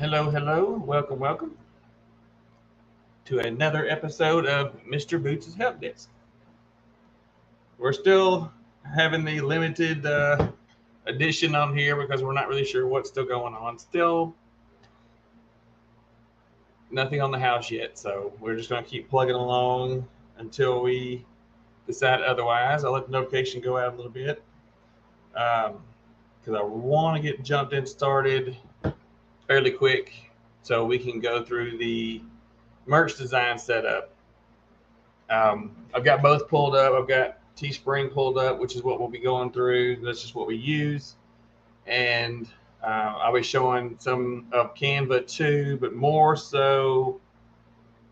Hello, hello, welcome to another episode of Mr. Boots' Help Desk. We're still having the limited edition on here because we're not really sure what's still going on. Still nothing on the house yet, so we're just going to keep plugging along until we decide otherwise. I'll let the notification go out a little bit because I want to get jumped in started fairly quick so we can go through the merch design setup. I've got both pulled up. I've got Teespring pulled up, which is what we'll be going through. That's just what we use. And I'll be showing some of Canva too, but more so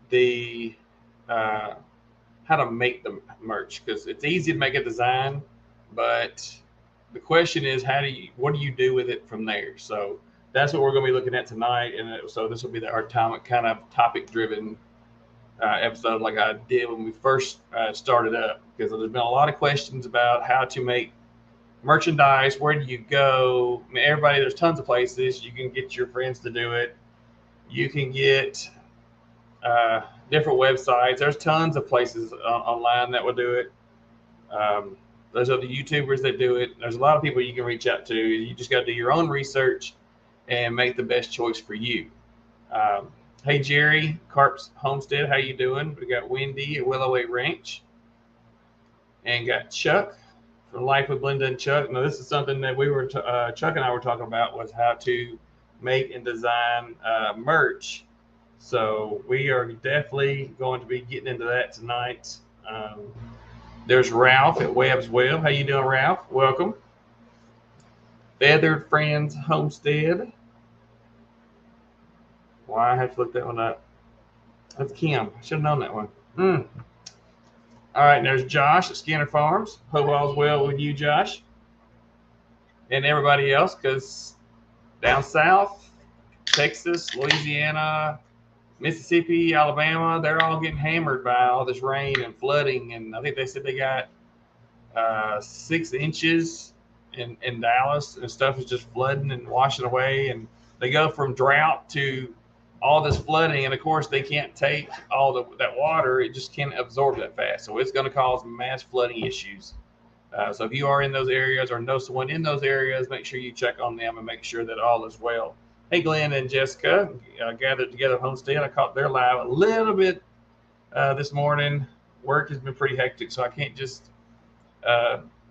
the how to make the merch, because it's easy to make a design, but the question is what do you do with it from there? So that's what we're going to be looking at tonight. And so this will be our kind of topic driven episode like I did when we first started up, because there's been a lot of questions about how to make merchandise. Where do you go? I mean, there's tons of places. You can get your friends to do it. You can get different websites. There's tons of places online that will do it. Those are the YouTubers that do it. There's a lot of people you can reach out to. You just got to do your own research and make the best choice for you. Hey Jerry, Carp's Homestead, how you doing? We got Wendy at Willowway Ranch, and got Chuck from Life with Linda and Chuck. Now this is something that Chuck and I were talking about, was how to make and design merch. So we are definitely going to be getting into that tonight. There's Ralph at Webb's Web. How you doing, Ralph? Welcome. Feathered Friends Homestead. Why I have to look that one up. That's Kim. I should have known that one. All right, and there's Josh at Skinner Farms. Hope all's well with you, Josh. And everybody else, because down south, Texas, Louisiana, Mississippi, Alabama, they're all getting hammered by all this rain and flooding. And I think they said they got 6 inches in Dallas, and stuff is just flooding and washing away. And they go from drought to all this flooding, and of course they can't take all that water. It just can't absorb that fast, so it's going to cause mass flooding issues. So if you are in those areas or know someone in those areas, make sure you check on them and make sure that all is well. Hey Glenn and Jessica, gathered together at Homestead. I caught their live a little bit this morning. Work has been pretty hectic, so I can't just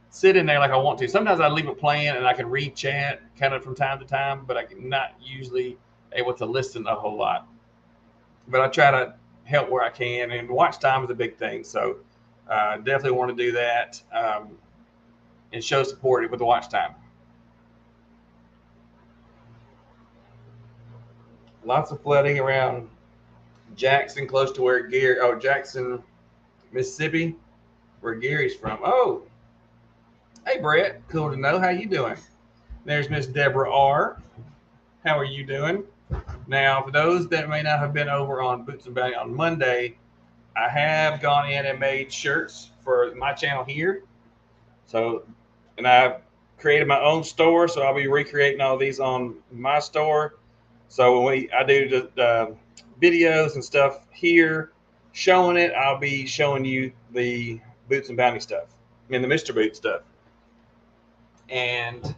sit in there like I want to. Sometimes I leave it playing and I can read chat kind of from time to time, but I can not usually able to listen a whole lot. But I try to help where I can, and watch time is a big thing. So definitely want to do that and show support with the watch time. Lots of flooding around Jackson, close to where Jackson, Mississippi, where Gary's from. Oh, hey Brett, cool to know. How you doing? There's Miss Deborah R. How are you doing? Now, for those that may not have been over on Boots and Bounty on Monday, I have gone in and made shirts for my channel here. So, and I've created my own store, so I'll be recreating all these on my store. So when I do the videos and stuff here, showing it, I'll be showing you the Boots and Bounty stuff, the Mr. Boot stuff. And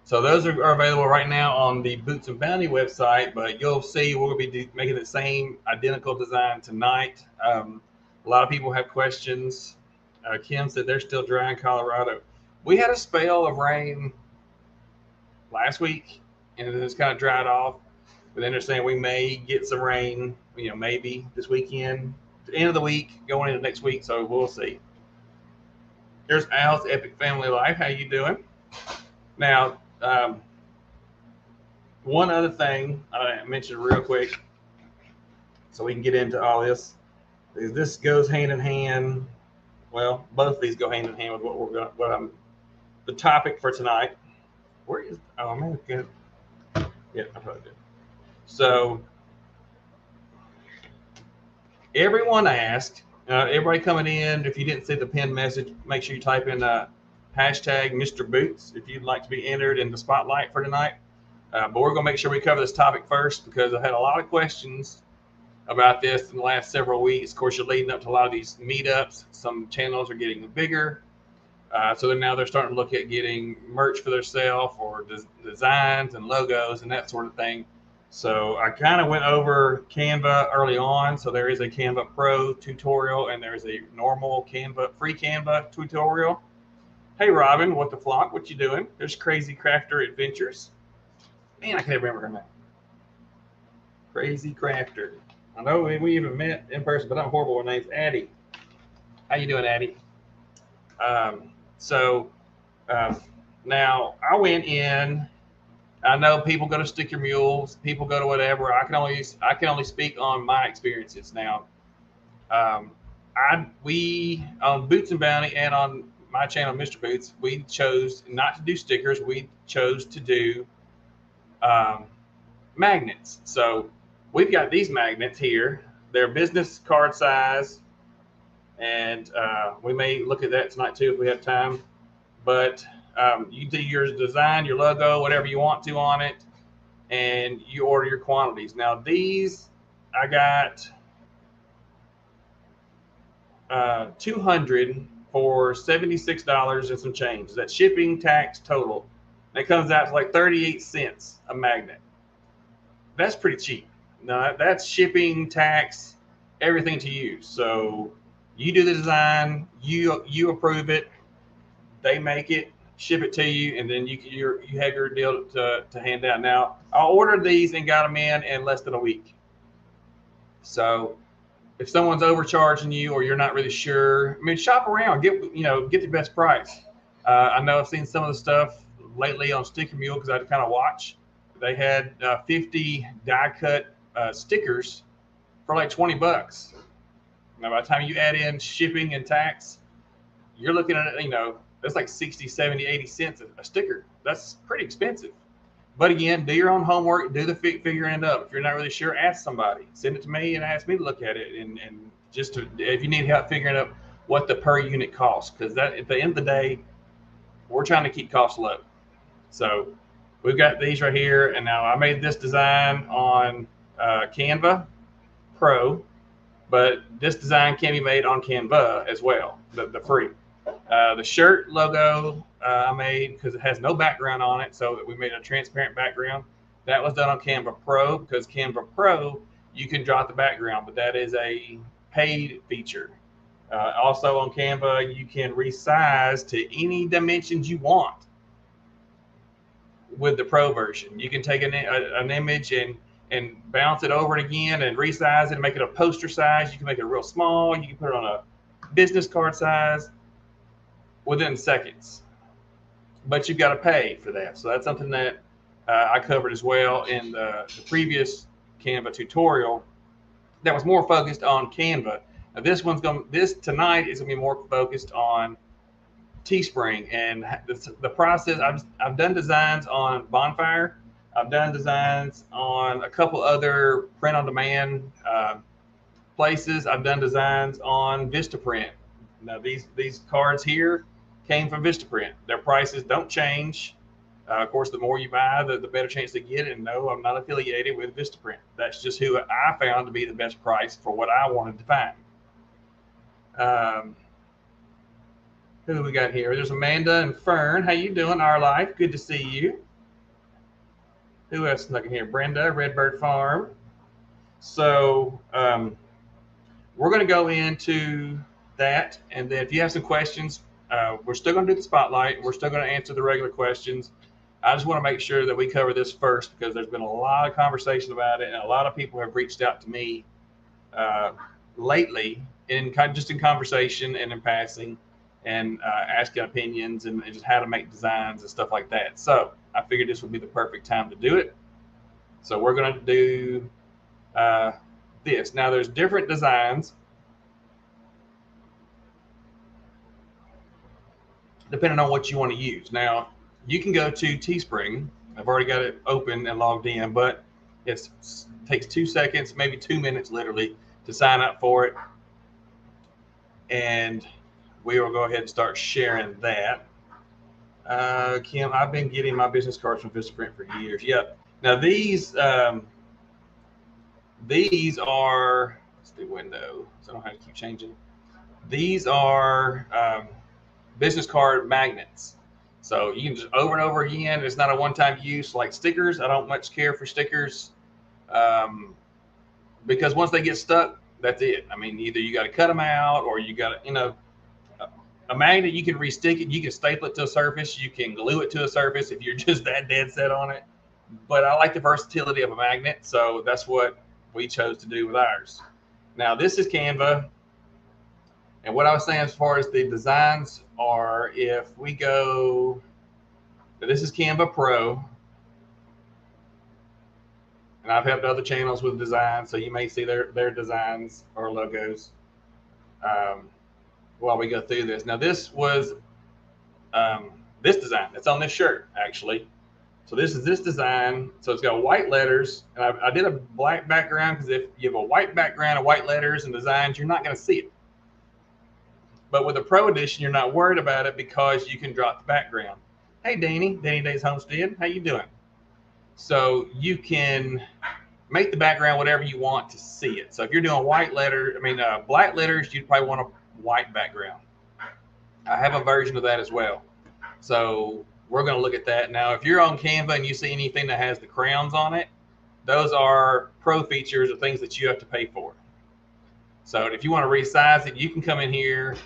so those are available right now on the Boots and Bounty website, but you'll see we're going to be making the same identical design tonight. A lot of people have questions. Kim said they're still dry in Colorado. We had a spell of rain last week, and it's kind of dried off. But then they're saying we may get some rain, maybe this weekend, the end of the week, going into next week. So we'll see. There's Al's Epic Family Life. How you doing? Now, one other thing I mentioned real quick, so we can get into all this. This goes hand in hand. Well, both of these go hand in hand with the topic for tonight. Where is? Oh man, good. Yeah, I probably did. So everyone asked. Everybody coming in, if you didn't see the pinned message, make sure you type in hashtag Mr. Boots if you'd like to be entered in the spotlight for tonight. But we're going to make sure we cover this topic first because I've had a lot of questions about this in the last several weeks. Of course, you're leading up to a lot of these meetups. Some channels are getting bigger. So now they're starting to look at getting merch for themselves or designs and logos and that sort of thing. So I kind of went over Canva early on. So there is a Canva Pro tutorial and there's a normal Canva, free Canva tutorial. Hey, Robin, what the flock? What you doing? There's Crazy Crafter Adventures. Man, I can't remember her name. Crazy Crafter. I know we even met in person, but I'm horrible with names. Addie. How you doing, Addie? So now I went in. I know people go to Sticker Mules, people go to whatever. I can only speak on my experiences. Now, we on Boots and Bounty and on my channel, Mr. Boots, we chose not to do stickers. We chose to do magnets. So we've got these magnets here. They're business card size, and we may look at that tonight too if we have time. But you do your design, your logo, whatever you want to on it, and you order your quantities. Now these, I got 200 for $76 and some change. That's shipping, tax, total. And it comes out to like 38 cents a magnet. That's pretty cheap. Now that's shipping, tax, everything to you. So you do the design, you approve it, they make it, ship it to you, and then you have your deal to hand out. Now I ordered these and got them in less than a week. So if someone's overcharging you or you're not really sure, I mean, shop around, get the best price. I know I've seen some of the stuff lately on Sticker Mule because I kind of watch. They had 50 die cut stickers for like 20 bucks. Now by the time you add in shipping and tax, you're looking at that's like 60, 70, 80 cents a sticker. That's pretty expensive. But again, do your own homework, do the figuring it up. If you're not really sure, ask somebody. Send it to me and ask me to look at it. And just if you need help figuring out what the per unit costs, because that at the end of the day, we're trying to keep costs low. So we've got these right here. And now I made this design on Canva Pro, but this design can be made on Canva as well, the free. The shirt logo I made because it has no background on it, so we made a transparent background. That was done on Canva Pro because Canva Pro, you can drop the background, but that is a paid feature. Also on Canva, you can resize to any dimensions you want with the Pro version. You can take an image and bounce it over it again and resize it and make it a poster size. You can make it real small. You can put it on a business card size within seconds, but you've got to pay for that. So that's something that I covered as well in the previous Canva tutorial that was more focused on Canva. Now this tonight is gonna be more focused on Teespring and the process. I've done designs on Bonfire. I've done designs on a couple other print on demand places. I've done designs on Vistaprint. Now these cards here came from Vistaprint. Their prices don't change. Of course, the more you buy, the better chance to get it. And no, I'm not affiliated with Vistaprint. That's just who I found to be the best price for what I wanted to find. Who do we got here? There's Amanda and Fern. How you doing, Our Life? Good to see you. Who else is looking here? Brenda, Redbird Farm. So we're going to go into that, and then if you have some questions, we're still going to do the spotlight. We're still going to answer the regular questions. I just want to make sure that we cover this first because there's been a lot of conversation about it, and a lot of people have reached out to me lately just in conversation and in passing and asking opinions and just how to make designs and stuff like that. So I figured this would be the perfect time to do it. So we're going to do this. Now there's different designs depending on what you want to use. Now you can go to Teespring. I've already got it open and logged in, but it takes 2 seconds, maybe 2 minutes literally to sign up for it. And we will go ahead and start sharing that. Kim, I've been getting my business cards from Vistaprint for years. Yep. Now these let's do window, so I don't have to keep changing. These are business card magnets. So you can just over and over again. It's not a one-time use like stickers. I don't much care for stickers um, because once they get stuck, that's it. I mean, either you got to cut them out or you got to, a magnet, you can restick it. You can staple it to a surface. You can glue it to a surface if you're just that dead set on it. But I like the versatility of a magnet, so that's what we chose to do with ours. Now, this is Canva. And what I was saying as far as the designs are, if we go, this is Canva Pro, and I've helped other channels with designs, so you may see their designs or logos um, while we go through this. Now, this was this design. It's on this shirt, actually. So this is this design. So it's got white letters, and I did a black background because if you have a white background of white letters and designs, you're not going to see it. But with the Pro Edition, you're not worried about it because you can drop the background. Hey, Danny Days Homestead, how you doing? So you can make the background whatever you want to see it. So if you're doing black letters, you'd probably want a white background. I have a version of that as well. So we're going to look at that. Now, if you're on Canva and you see anything that has the crowns on it, those are pro features or things that you have to pay for. So if you want to resize it, you can come in here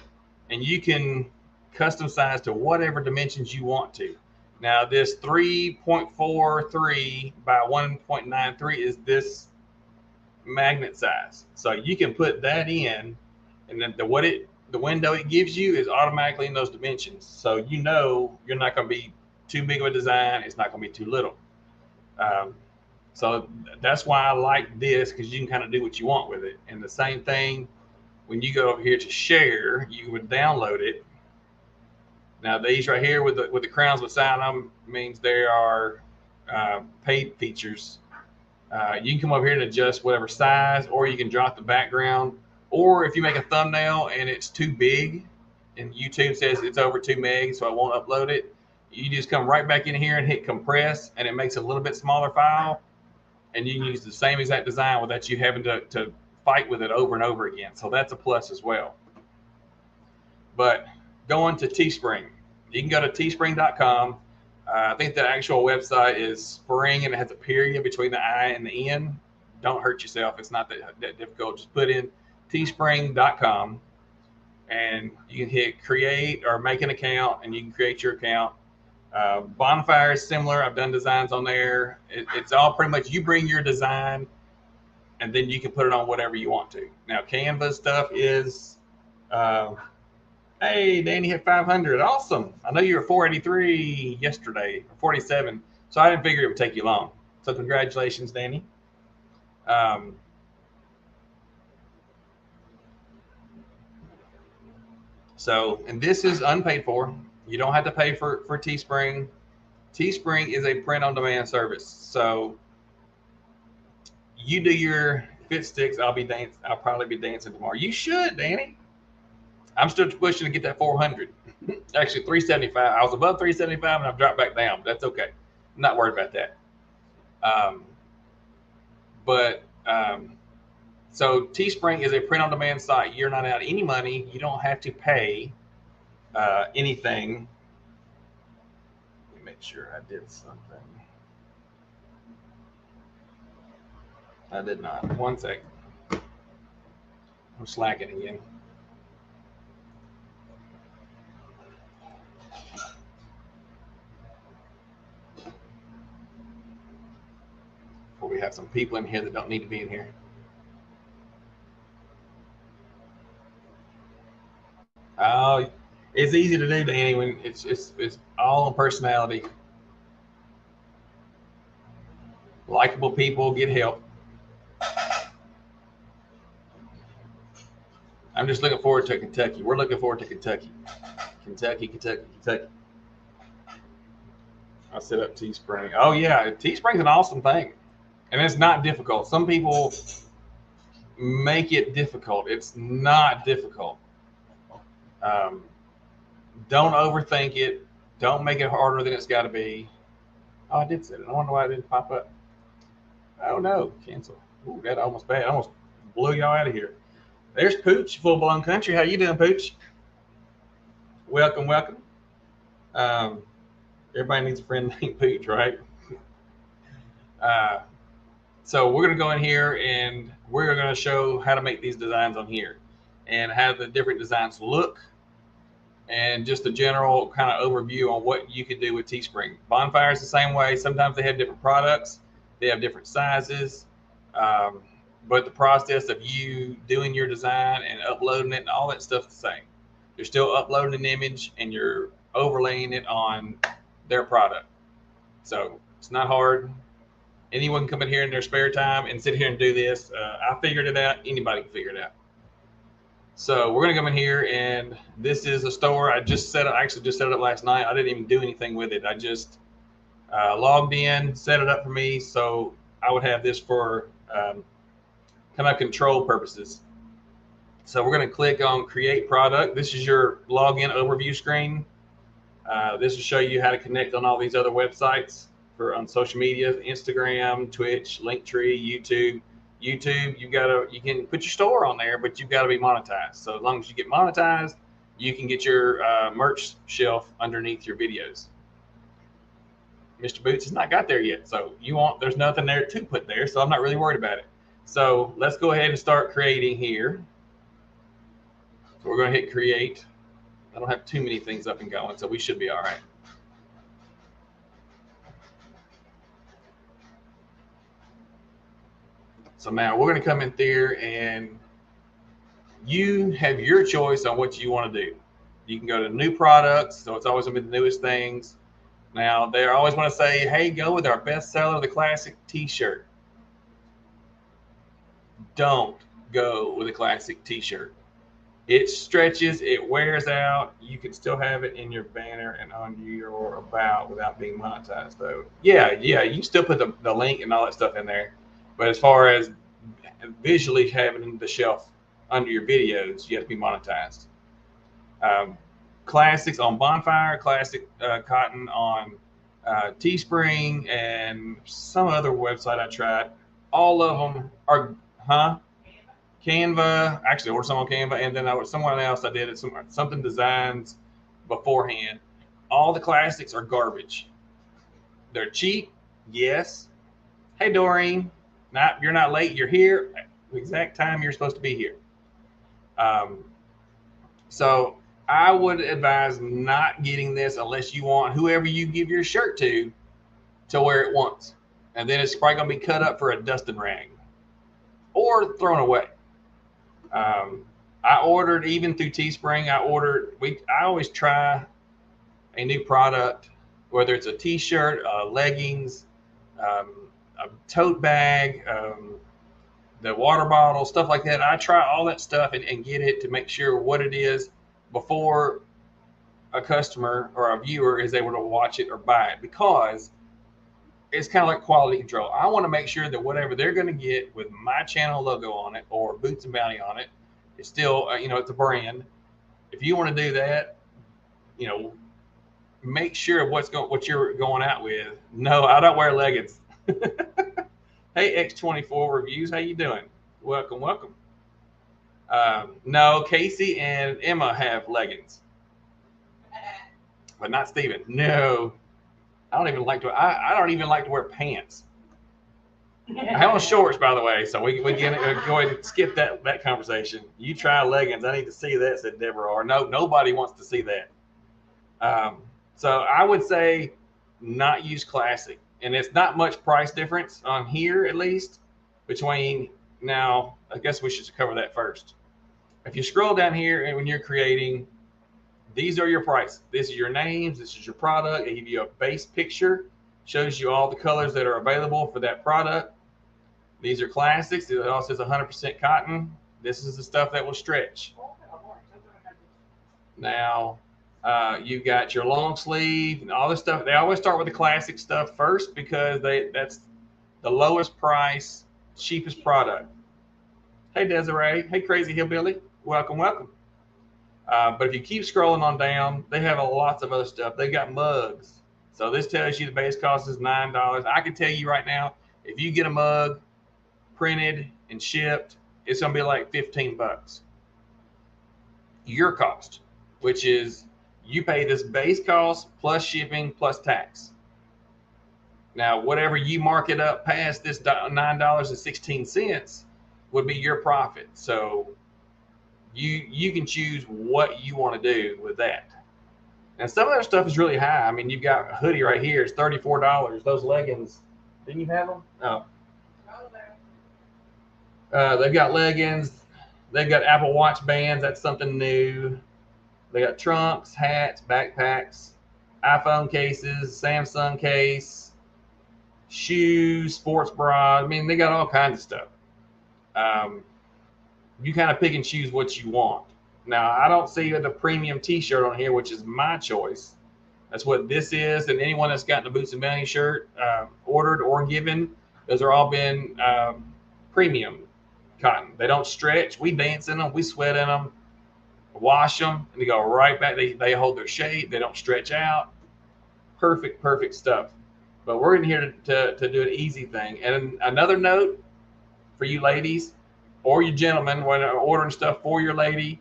and you can custom size to whatever dimensions you want to. Now, this 3.43 by 1.93 is this magnet size. So you can put that in, and then the window it gives you is automatically in those dimensions. So you know you're not going to be too big of a design. It's not going to be too little. So that's why I like this, because you can kind of do what you want with it. And the same thing, when you go over here to share, you would download it. Now these right here with the crowns beside them means they are paid features. You can come over here and adjust whatever size, or you can drop the background. Or if you make a thumbnail and it's too big and YouTube says it's over 2 meg, so I won't upload it, you just come right back in here and hit compress, and it makes a little bit smaller file, and you can use the same exact design without you having to fight with it over and over again. So that's a plus as well. But going to Teespring, you can go to teespring.com. I think the actual website is spring, and it has a period between the I and the N. Don't hurt yourself. It's not that difficult. Just put in teespring.com and you can hit create or make an account, and you can create your account. Bonfire is similar. I've done designs on there. It's all pretty much you bring your design, and then you can put it on whatever you want to. Now, Canva stuff is, hey, Danny hit 500. Awesome. I know you were 483 yesterday, or 47, so I didn't figure it would take you long. So congratulations, Danny. And this is unpaid for. You don't have to pay for Teespring. Teespring is a print-on-demand service. So you do your fit sticks. I'll probably be dancing tomorrow. You should, Danny. I'm still pushing to get that 400. Actually, 375. I was above 375 and I've dropped back down. But that's okay. I'm not worried about that. So Teespring is a print-on-demand site. You're not out any money. You don't have to pay anything. Let me make sure I did something. I did not. 1 second. I'm slacking again. Before we have some people in here that don't need to be in here. Oh, it's easy to do, Danny, when it's all on personality. Likeable people get help. I'm just looking forward to Kentucky. We're looking forward to Kentucky. Kentucky. I'll set up Teespring. Oh yeah, Teespring's an awesome thing, and it's not difficult. Some people make it difficult. It's not difficult. Don't overthink it. Don't make it harder than it's got to be. Oh, I did set it. I wonder why it didn't pop up. Oh no, cancel. Ooh, that almost bad. Almost blew y'all out of here. There's Pooch, full blown country. How you doing, Pooch? Welcome, welcome. Um, everybody needs a friend named Pooch, right? Uh, so we're going to go in here and we're going to show how to make these designs on here and how the different designs look and just a general kind of overview on what you can do with Teespring. Bonfire is the same way. Sometimes they have different products. They have different sizes. Um, but the process of you doing your design and uploading it and all that stuff's the same. You're still uploading an image and you're overlaying it on their product. So it's not hard. Anyone can come in here in their spare time and sit here and do this. I figured it out. Anybody can figure it out. So we're gonna come in here, and this is a store I just set up. I actually just set it up last night. I didn't even do anything with it. I just logged in, set it up for me, so I would have this for kind of control purposes. So we're gonna click on Create Product. This is your login overview screen. This will show you how to connect on all these other websites on social media, Instagram, Twitch, Linktree, YouTube. YouTube, you can put your store on there, but you've got to be monetized. So as long as you get monetized, you can get your merch shelf underneath your videos. Mr. Boots has not got there yet, so there's nothing there to put there, so I'm not really worried about it. So let's go ahead and start creating here. So we're going to hit create. I don't have too many things up and going, so we should be all right. So now we're going to come in there and you have your choice on what you want to do. You can go to new products. So it's always going to be the newest things. Now they always want to say, hey, go with our bestseller, the classic t-shirt. Don't go with a classic t-shirt. It stretches, it wears out. You can still have it in your banner and on your about without being monetized though. Yeah, you still put the link and all that stuff in there. But as far as visually having the shelf under your videos, you have to be monetized. Classics on Bonfire, classic cotton on Teespring, and some other website I tried. All of them are, Canva. Actually, I ordered some on Canva, and then someone else I did it something designs beforehand. All the classics are garbage. They're cheap, yes. Hey, Doreen. You're not late. You're here. The exact time you're supposed to be here. So I would advise not getting this unless you want whoever you give your shirt to wear it once, and then it's probably going to be cut up for a dusting rag or thrown away. I ordered even through Teespring. I always try a new product, whether it's a T-shirt, leggings, a tote bag, the water bottle, stuff like that. I try all that stuff and get it to make sure what it is before a customer or a viewer is able to watch it or buy it, because it's kind of like quality control. I want to make sure that whatever they're going to get with my channel logo on it or Boots and Bounty on it, it's still, it's a brand. If you want to do that, make sure what you're going out with. No, I don't wear leggings. Hey, X24 Reviews, how you doing? Welcome, welcome. No, Casey and Emma have leggings, but not Steven. No, I don't even like to. I don't even like to wear pants. I have on shorts, by the way, so we can go ahead and skip that conversation. You try leggings. I need to see that, said Deborah. Or no, nobody wants to see that. So I would say not use classic, and it's not much price difference on here, at least between. Now, I guess we should cover that first. If you scroll down here and when you're creating, these are your prices. This is your names. This is your product. They give you a base picture, shows you all the colors that are available for that product. These are classics. It also says 100% cotton. This is the stuff that will stretch. Now, you've got your long sleeve and all this stuff. They always start with the classic stuff first because that's the lowest price, cheapest product. Hey, Desiree. Hey, Crazy Hillbilly. Welcome, welcome. But if you keep scrolling on down, they have lots of other stuff. They got mugs. So this tells you the base cost is $9. I can tell you right now, If you get a mug printed and shipped, it's going to be like 15 bucks. Your cost, which is you pay this base cost plus shipping plus tax. Now, whatever you mark it up past this $9.16 would be your profit. So you can choose what you want to do with that. And some of that stuff is really high. I mean, you've got a hoodie right here. It's $34. Those leggings, didn't you have them? Oh. They've got leggings. They've got Apple Watch bands. That's something new. They got trunks, hats, backpacks, iPhone cases, Samsung case, shoes, sports bras. I mean, they got all kinds of stuff. You kind of pick and choose what you want. Now, I don't see the premium T-shirt on here, which is my choice. That's what this is. And anyone that's gotten the Boots and Bounty shirt ordered or given, those are all been premium cotton. They don't stretch. We dance in them. We sweat in them. Wash them, and they go right back. They hold their shape. They don't stretch out. Perfect stuff. But we're in here to do an easy thing. And another note for you ladies or you gentlemen when ordering stuff for your lady,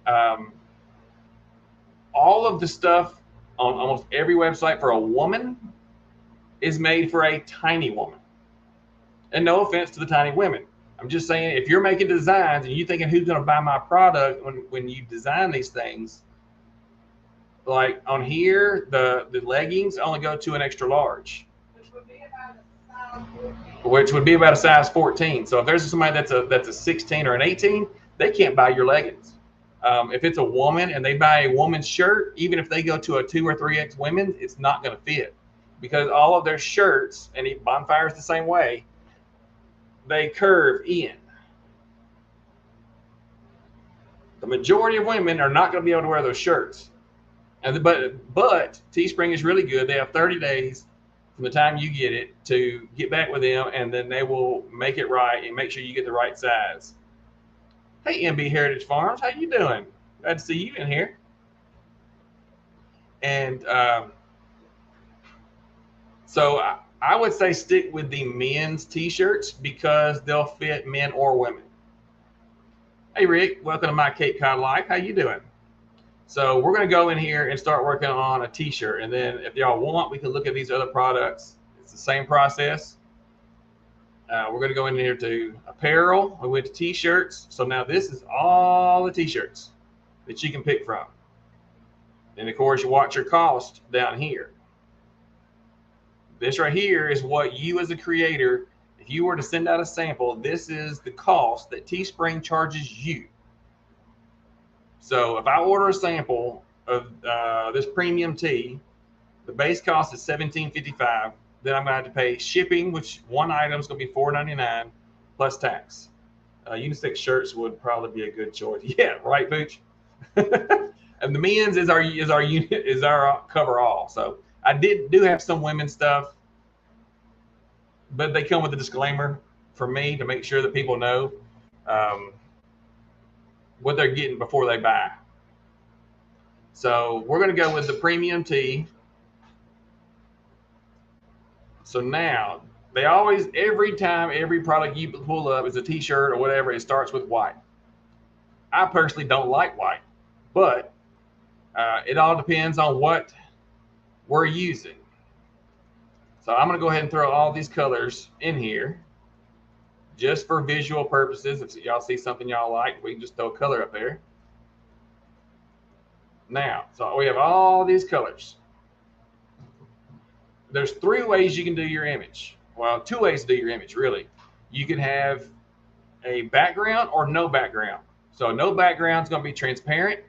all of the stuff on almost every website for a woman is made for a tiny woman. And no offense to the tiny women. I'm just saying, if you're making designs and you're thinking who's going to buy my product when you design these things, like on here, the leggings only go to an extra large, which would be about a size 14. So if there's somebody that's a 16 or an 18, they can't buy your leggings. If it's a woman and they buy a woman's shirt, even if they go to a 2 or 3X women, it's not going to fit because all of their shirts, and Bonfire's the same way, they curve in. The majority of women are not going to be able to wear those shirts. But Teespring is really good. They have 30 days from the time you get it to get back with them, and then they will make it right and make sure you get the right size. Hey, MB Heritage Farms, how you doing? Glad to see you in here. And so I would say stick with the men's T-shirts because they'll fit men or women. Hey, Rick, welcome to My Cape Cod Life. How you doing? So we're going to go in here and start working on a T-shirt. And then if y'all want, we can look at these other products. It's the same process. We're going to go in here to apparel. We went to T-shirts. So now this is all the T-shirts that you can pick from. And, of course, you watch your cost down here. This right here is what you as a creator, if you were to send out a sample, this is the cost that Teespring charges you. So if I order a sample of this premium tee, the base cost is $17.55. Then I'm going to have to pay shipping, which one item is going to be $4.99 plus tax. Unisex shirts would probably be a good choice. Yeah, right, Pooch. And the men's is our cover all. So I do have some women's stuff, but they come with a disclaimer for me to make sure that people know what they're getting before they buy. So we're going to go with the premium tee. So now they always, every time, every product you pull up is a T-shirt or whatever, it starts with white. I personally don't like white, but it all depends on what we're using. So I'm going to go ahead and throw all these colors in here just for visual purposes. If y'all see something y'all like, we can just throw a color up there. Now, so we have all these colors. There's 3 ways you can do your image. Well, 2 ways to do your image, really. You can have a background or no background. So no background is going to be transparent.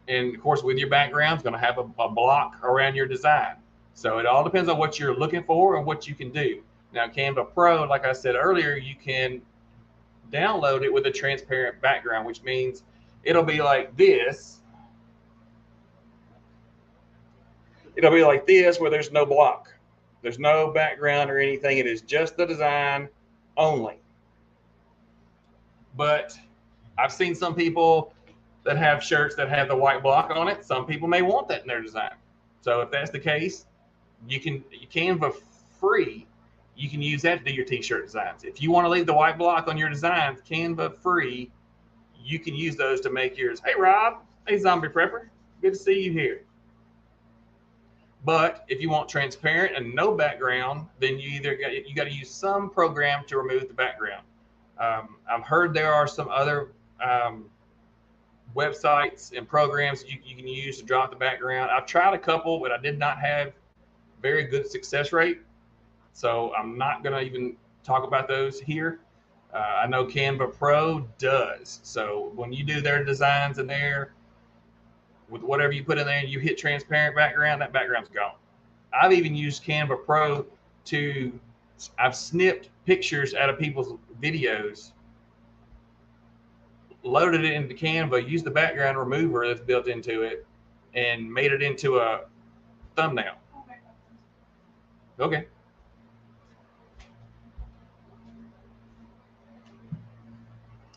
And, of course, with your background, it's going to have a block around your design. So it all depends on what you're looking for and what you can do. Now, Canva Pro, like I said earlier, you can download it with a transparent background, which means it'll be like this. It'll be like this where there's no block. There's no background or anything. It is just the design only. But I've seen some people that have shirts that have the white block on it. Some people may want that in their design. So if that's the case, you can Canva free you can use that to do your t-shirt designs. If you want to leave the white block on your designs, Canva free, you can use those to make yours. Hey, Rob. Hey, Zombie Prepper. Good to see you here. But if you want transparent and no background, then you got to use some program to remove the background. I've heard there are some other websites and programs you can use to drop the background. I've tried a couple, but I did not have very good success rate. So I'm not going to even talk about those here. I know Canva Pro does. So when you do their designs in there, with whatever you put in there and you hit transparent background, that background's gone. I've even used Canva Pro I've snipped pictures out of people's videos, loaded it into Canva, used the background remover that's built into it, and made it into a thumbnail. Okay.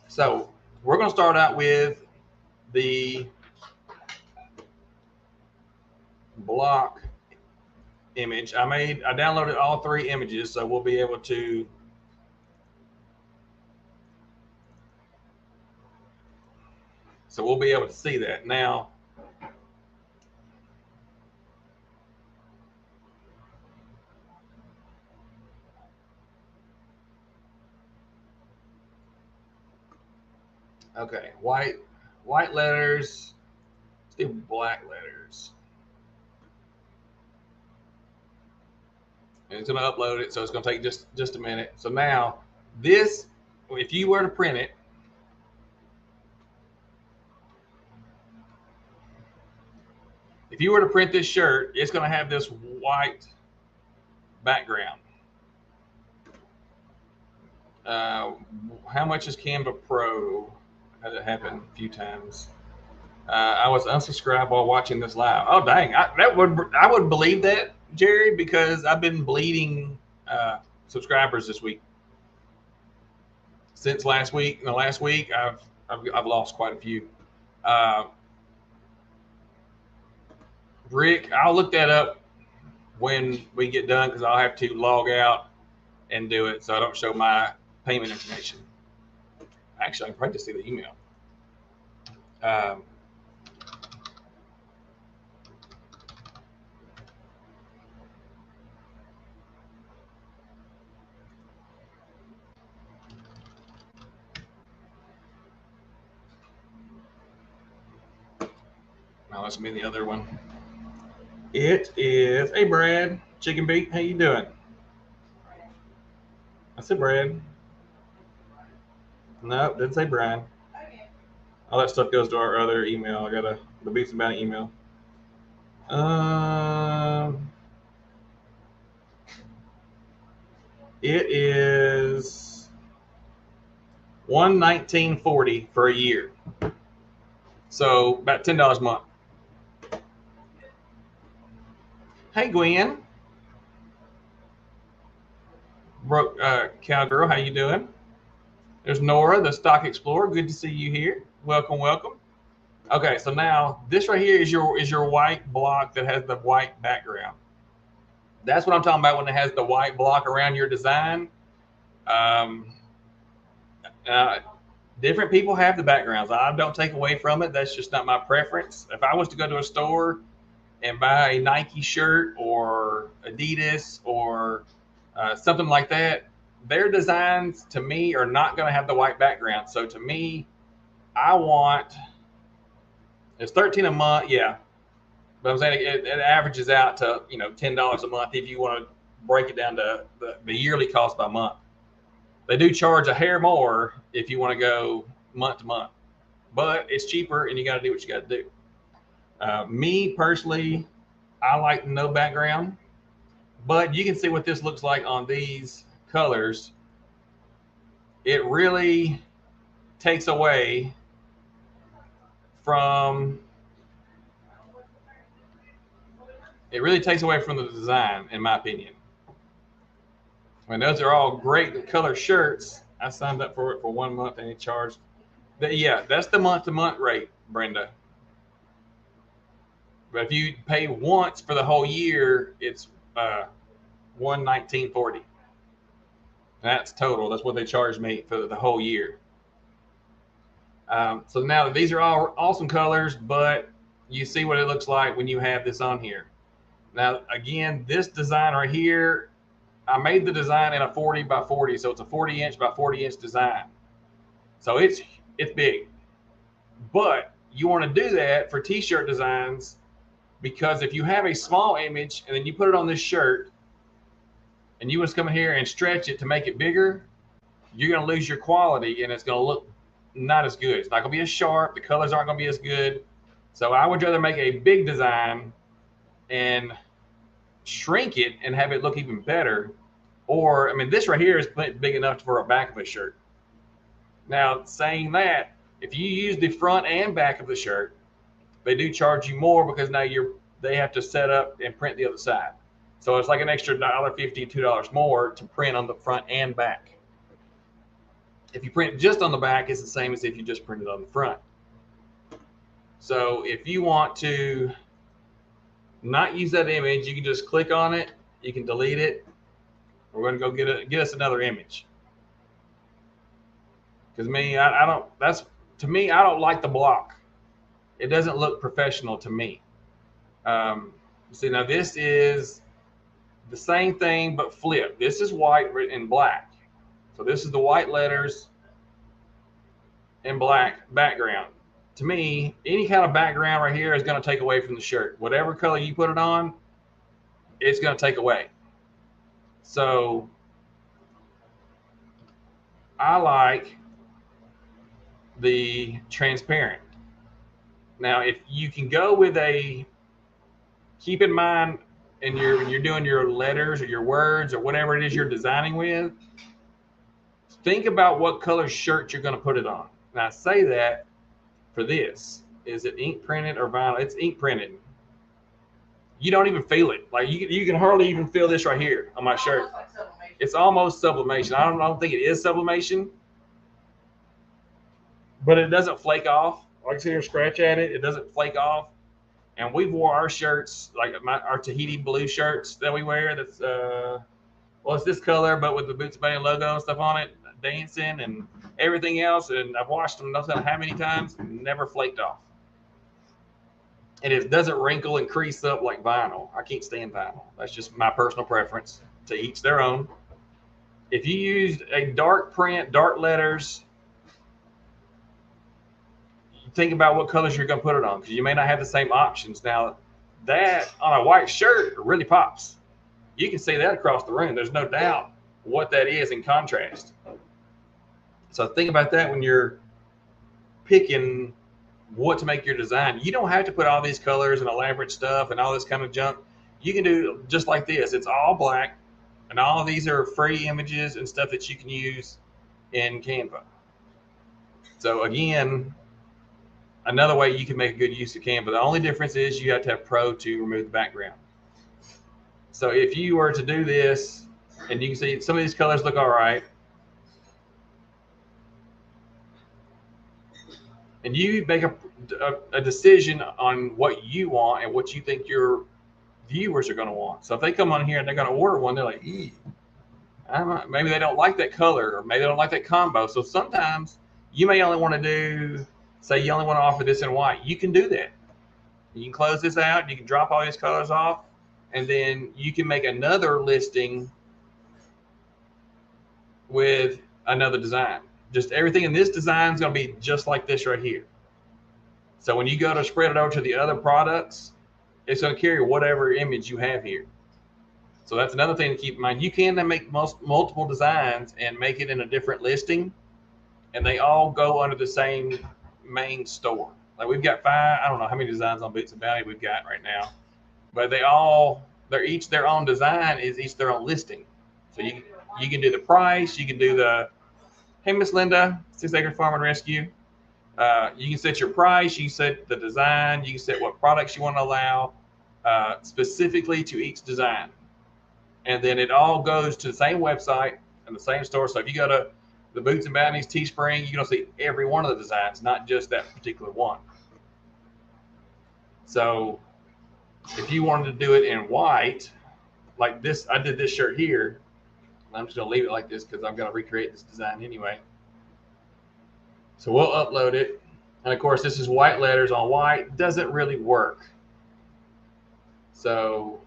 So we're going to start out with the block image. I downloaded all 3 images, so we'll be able to see that. Now, okay, white letters, let's do black letters. And it's going to upload it, so it's going to take just a minute. So now this, if you were to print it, this shirt, it's going to have this white background. How much is Canva Pro? Had it happen a few times. I was unsubscribed while watching this live. Oh dang! I would believe that, Jerry, because I've been bleeding subscribers this week. Since last week, I've lost quite a few. Rick, I'll look that up when we get done because I'll have to log out and do it so I don't show my payment information. Actually, I can probably just see the email. Now let's be the other one. It is, hey Brad, Chicken Beat, how you doing? I said Brad. No, didn't say Brian. All that stuff goes to our other email. I got the Beats About It email. It is $119.40 for a year. So about $10 a month. Hey Gwen. Cowgirl, how you doing? There's Nora, the Stock Explorer. Good to see you here. Welcome, welcome. Okay, so now this right here is your white block that has the white background. That's what I'm talking about when it has the white block around your design. Different people have the backgrounds. I don't take away from it. That's just not my preference. If I was to go to a store and buy a Nike shirt or Adidas or something like that, their designs to me are not going to have the white background. So to me, it's $13 a month, yeah. But I'm saying it averages out to $10 a month if you want to break it down to the yearly cost by month. They do charge a hair more if you want to go month to month, but it's cheaper and you got to do what you got to do. Me personally, I like no background, but you can see what this looks like on these colors. It really takes away from the design, in my opinion. I mean, those are all great color shirts. I signed up for it for 1 month and it charged. Yeah, that's the month-to-month rate, Brenda. But if you pay once for the whole year, it's $119.40. That's total. That's what they charge me for the whole year. So now these are all awesome colors, but you see what it looks like when you have this on here. Now, again, this design right here, I made the design in a 40 by 40, so it's a 40-inch by 40-inch design. So it's big. But you want to do that for t-shirt designs because if you have a small image and then you put it on this shirt and you want to come in here and stretch it to make it bigger, you're going to lose your quality and it's going to look not as good. It's not going to be as sharp. The colors aren't going to be as good. So I would rather make a big design and shrink it and have it look even better. Or, I mean, this right here is big enough for a back of a shirt. Now, saying that, if you use the front and back of the shirt, they do charge you more because now they have to set up and print the other side. So it's like an extra $1.50, $2 more to print on the front and back. If you print just on the back, it's the same as if you just printed on the front. So if you want to not use that image, you can just click on it. You can delete it. We're going to go get us another image. Because I don't. That's to me. I don't like the block. It doesn't look professional to me. See, now this is the same thing but flip. This is white written in black. So this is the white letters in black background. To me, any kind of background right here is going to take away from the shirt. Whatever color you put it on, it's going to take away. So I like the transparent. Now, if you can go with keep in mind, when you're doing your letters or your words or whatever it is you're designing with, think about what color shirt you're going to put it on. And I say that for this. Is it ink printed or vinyl? It's ink printed. You don't even feel it. Like you can hardly even feel this right here on my shirt. It's almost sublimation. I don't think it is sublimation, but it doesn't flake off. I can sit here and scratch at it. It doesn't flake off. And we wore our shirts, like our Tahiti blue shirts that we wear. That's well, it's this color, but with the Boots and Band logo and stuff on it, dancing and everything else. And I've washed them, no telling how many times, never flaked off. And it doesn't wrinkle and crease up like vinyl. I can't stand vinyl. That's just my personal preference. To each their own. If you used a dark print, dark letters, think about what colors you're going to put it on because you may not have the same options. Now, that on a white shirt really pops. You can see that across the room. There's no doubt what that is in contrast. So think about that when you're picking what to make your design. You don't have to put all these colors and elaborate stuff and all this kind of junk. You can do just like this. It's all black, and all of these are free images and stuff that you can use in Canva. So again, another way you can make a good use of Canva. The only difference is you have to have Pro to remove the background. So if you were to do this, and you can see some of these colors look all right, and you make a decision on what you want and what you think your viewers are going to want. So if they come on here and they're going to order one, they're like, maybe they don't like that color, or maybe they don't like that combo. So sometimes you may only want to do, say you only want to offer this in white. You can do that. You can close this out. You can drop all these colors off, and then you can make another listing with another design. Just everything in this design is going to be just like this right here. So when you go to spread it over to the other products, it's going to carry whatever image you have here. So that's another thing to keep in mind. You can then make multiple designs and make it in a different listing, and they all go under the same main store. Like we've got 5, I don't know how many designs on Boots and Bounty we've got right now, but they're each their own design, is each their own listing. So you can do the price, you can do the, hey, Miss Linda, 6 Acre Farm and Rescue. You can set your price, you can set the design, you can set what products you want to allow specifically to each design. And then it all goes to the same website and the same store. So if you go to the Boots and Bounties Teespring, you're going to see every one of the designs, not just that particular one. So if you wanted to do it in white, like this, I did this shirt here. I'm just gonna leave it like this because I'm gonna recreate this design anyway. So we'll upload it. And of course, this is white letters on white. Doesn't really work. So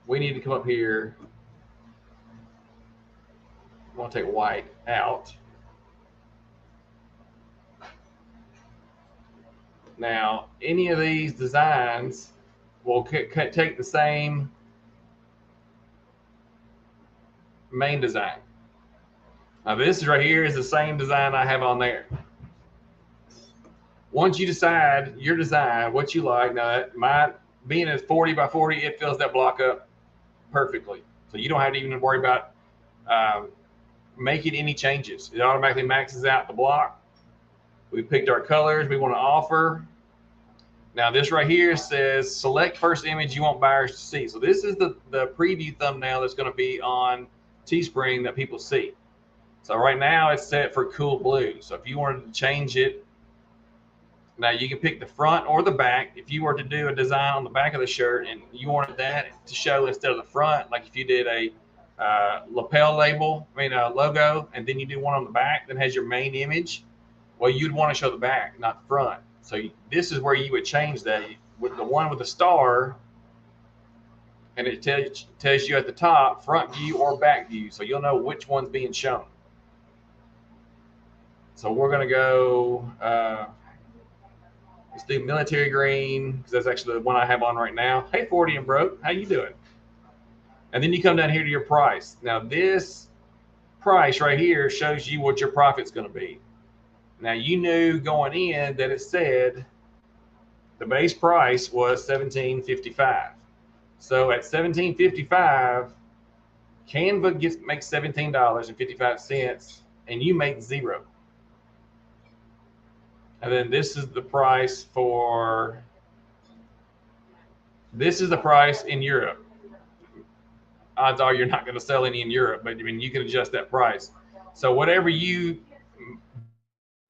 we need to come up here. I'm gonna take white out. Now, any of these designs will take the same main design. Now, this right here is the same design I have on there. Once you decide your design, what you like, now mine being as 40 by 40, it fills that block up perfectly. So you don't have to even worry about making any changes. It automatically maxes out the block. We picked our colors we want to offer. Now this right here says select first image you want buyers to see. So this is the preview thumbnail that's going to be on Teespring that people see. So right now it's set for cool blue. So if you wanted to change it, now you can pick the front or the back. If you were to do a design on the back of the shirt and you wanted that to show instead of the front, like if you did a lapel label, logo, and then you do one on the back that has your main image, well, you'd want to show the back, not the front. So this is where you would change that. With the one with the star, and it tells you at the top, front view or back view, so you'll know which one's being shown. So we're going to go, let's do military green, because that's actually the one I have on right now. Hey, 40 and broke, how you doing? And then you come down here to your price. Now this price right here shows you what your profit's going to be. Now you knew going in that it said the base price was $17.55. So at $17.55, Canva makes $17.55, and you make $0. And then this is the price for. This is the price in Europe. Odds are you're not going to sell any in Europe, but I mean you can adjust that price. So whatever you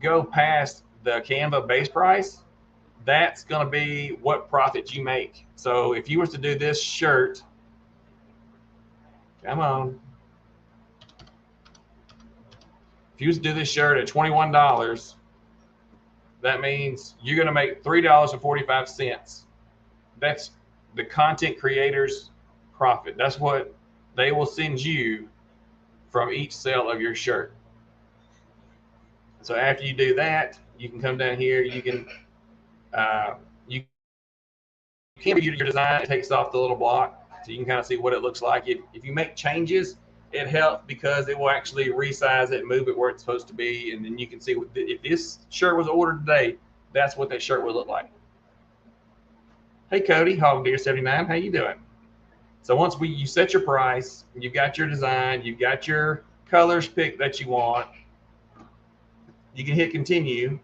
go past the Canva base price, that's going to be what profit you make. So if you were to do this shirt, come on. If you was to do this shirt at $21, that means you're going to make $3.45. That's the content creator's profit. That's what they will send you from each sale of your shirt. So after you do that, you can come down here. You can review your design. It takes off the little block, so you can kind of see what it looks like. If you make changes, it helps because it will actually resize it, move it where it's supposed to be, and then you can see if this shirt was ordered today, that's what that shirt would look like. Hey Cody, Hog Deer 79, how you doing? So once you set your price, you've got your design, you've got your colors picked that you want, you can hit continue.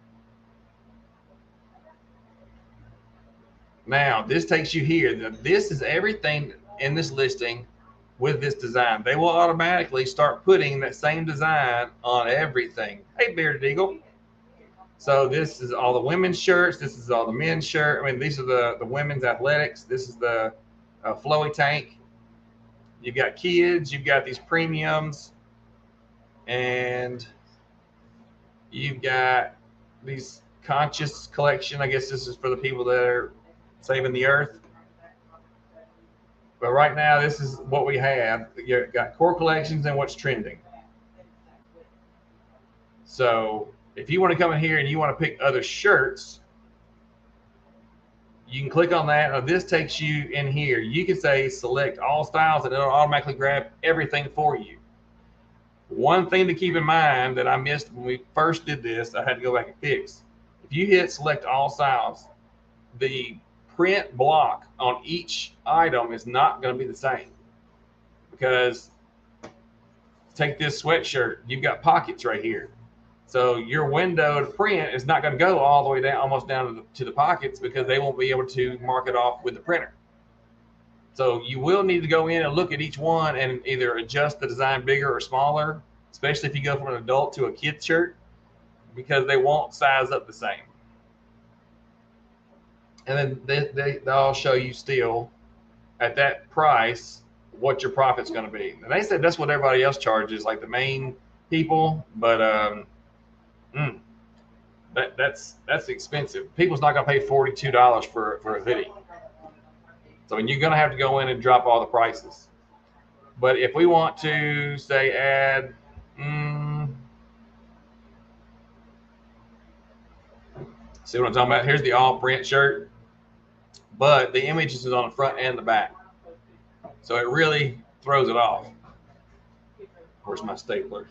Now this takes you here. This is everything in this listing with this design. They will automatically start putting that same design on everything. Hey Bearded Eagle. So this is all the women's shirts. This is all the men's shirt. I mean, these are the women's athletics. This is the flowy tank. You've got kids. You've got these premiums, and you've got these conscious collection. I guess this is for the people that are saving the earth. But right now, this is what we have. You've got core collections and what's trending. So if you want to come in here and you want to pick other shirts, you can click on that. Now this takes you in here. You can say select all styles and it'll automatically grab everything for you. One thing to keep in mind that I missed when we first did this, I had to go back and fix. If you hit select all styles, the print block on each item is not going to be the same, because take this sweatshirt, you've got pockets right here. So your window to print is not going to go all the way down, almost down to the pockets, because they won't be able to mark it off with the printer. So you will need to go in and look at each one and either adjust the design bigger or smaller, especially if you go from an adult to a kid shirt, because they won't size up the same. And then they'll show you still at that price what your profit's going to be. And they said that's what everybody else charges, like the main people, but that's expensive. People's not going to pay $42 for a hoodie. So you're going to have to go in and drop all the prices. But if we want to say add, see what I'm talking about? Here's the all print shirt, but the image is on the front and the back. So it really throws it off. Where's my stapler?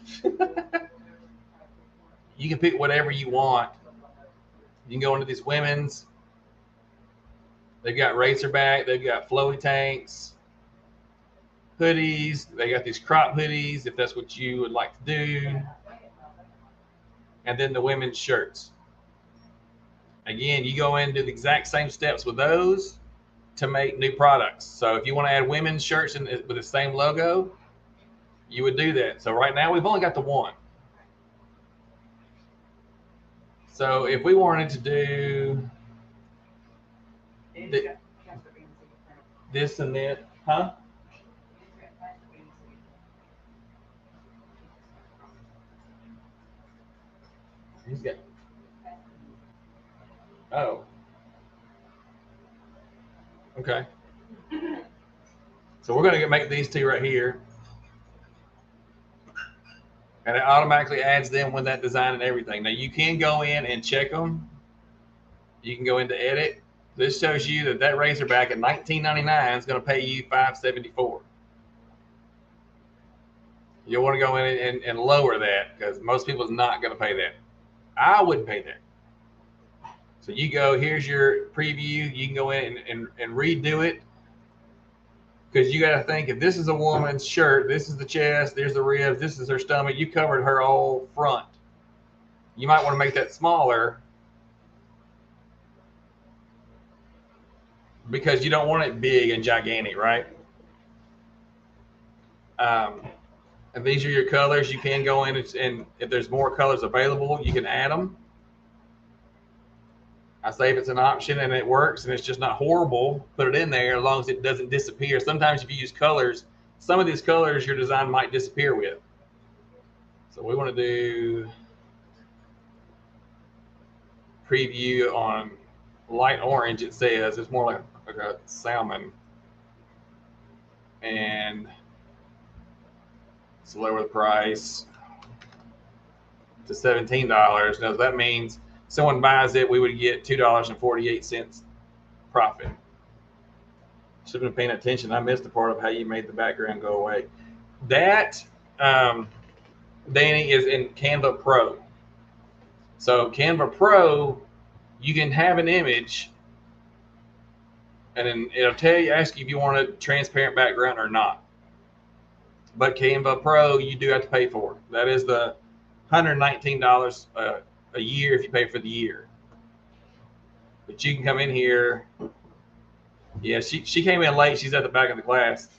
You can pick whatever you want. You can go into these women's. They've got racerback. They've got flowy tanks, hoodies. They got these crop hoodies if that's what you would like to do. And then the women's shirts. Again, you go in and do the exact same steps with those to make new products. So if you want to add women's shirts with the same logo, you would do that. So right now we've only got the one. So if we wanted to do this and that, huh? He's got. Oh. Okay. So we're going to make these two right here. And it automatically adds them with that design and everything. Now you can go in and check them. You can go into edit. This shows you that Razorback at $19.99 is going to pay you $5.74. You'll want to go in and lower that because most people is not going to pay that. I wouldn't pay that. So you go, here's your preview. You can go in and redo it. Because you got to think, if this is a woman's shirt, this is the chest, there's the ribs, this is her stomach, you covered her whole front. You might want to make that smaller because you don't want it big and gigantic, right? And these are your colors. You can go in and if there's more colors available, you can add them. I say if it's an option and it works and it's just not horrible, put it in there as long as it doesn't disappear. Sometimes if you use colors, some of these colors your design might disappear with. So we want to do preview on light orange. It says it's more like a salmon. And let's lower the price to $17. Now that means someone buys it, we would get $2.48 profit. Should have been paying attention. I missed the part of how you made the background go away. That, Danny, is in Canva Pro. So Canva Pro, you can have an image, and then it'll ask you if you want a transparent background or not. But Canva Pro, you do have to pay for. That is the $119 a year if you pay for the year. But you can come in here. Yeah, she came in late. She's at the back of the class.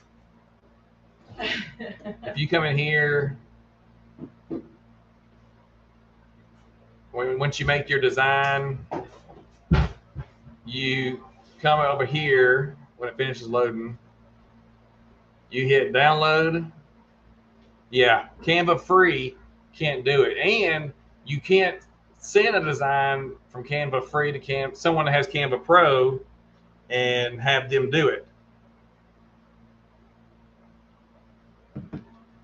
If you come in here, once you make your design, you come over here when it finishes loading. You hit download. Yeah, Canva free can't do it. And you can't send a design from Canva free to someone that has Canva Pro and have them do it.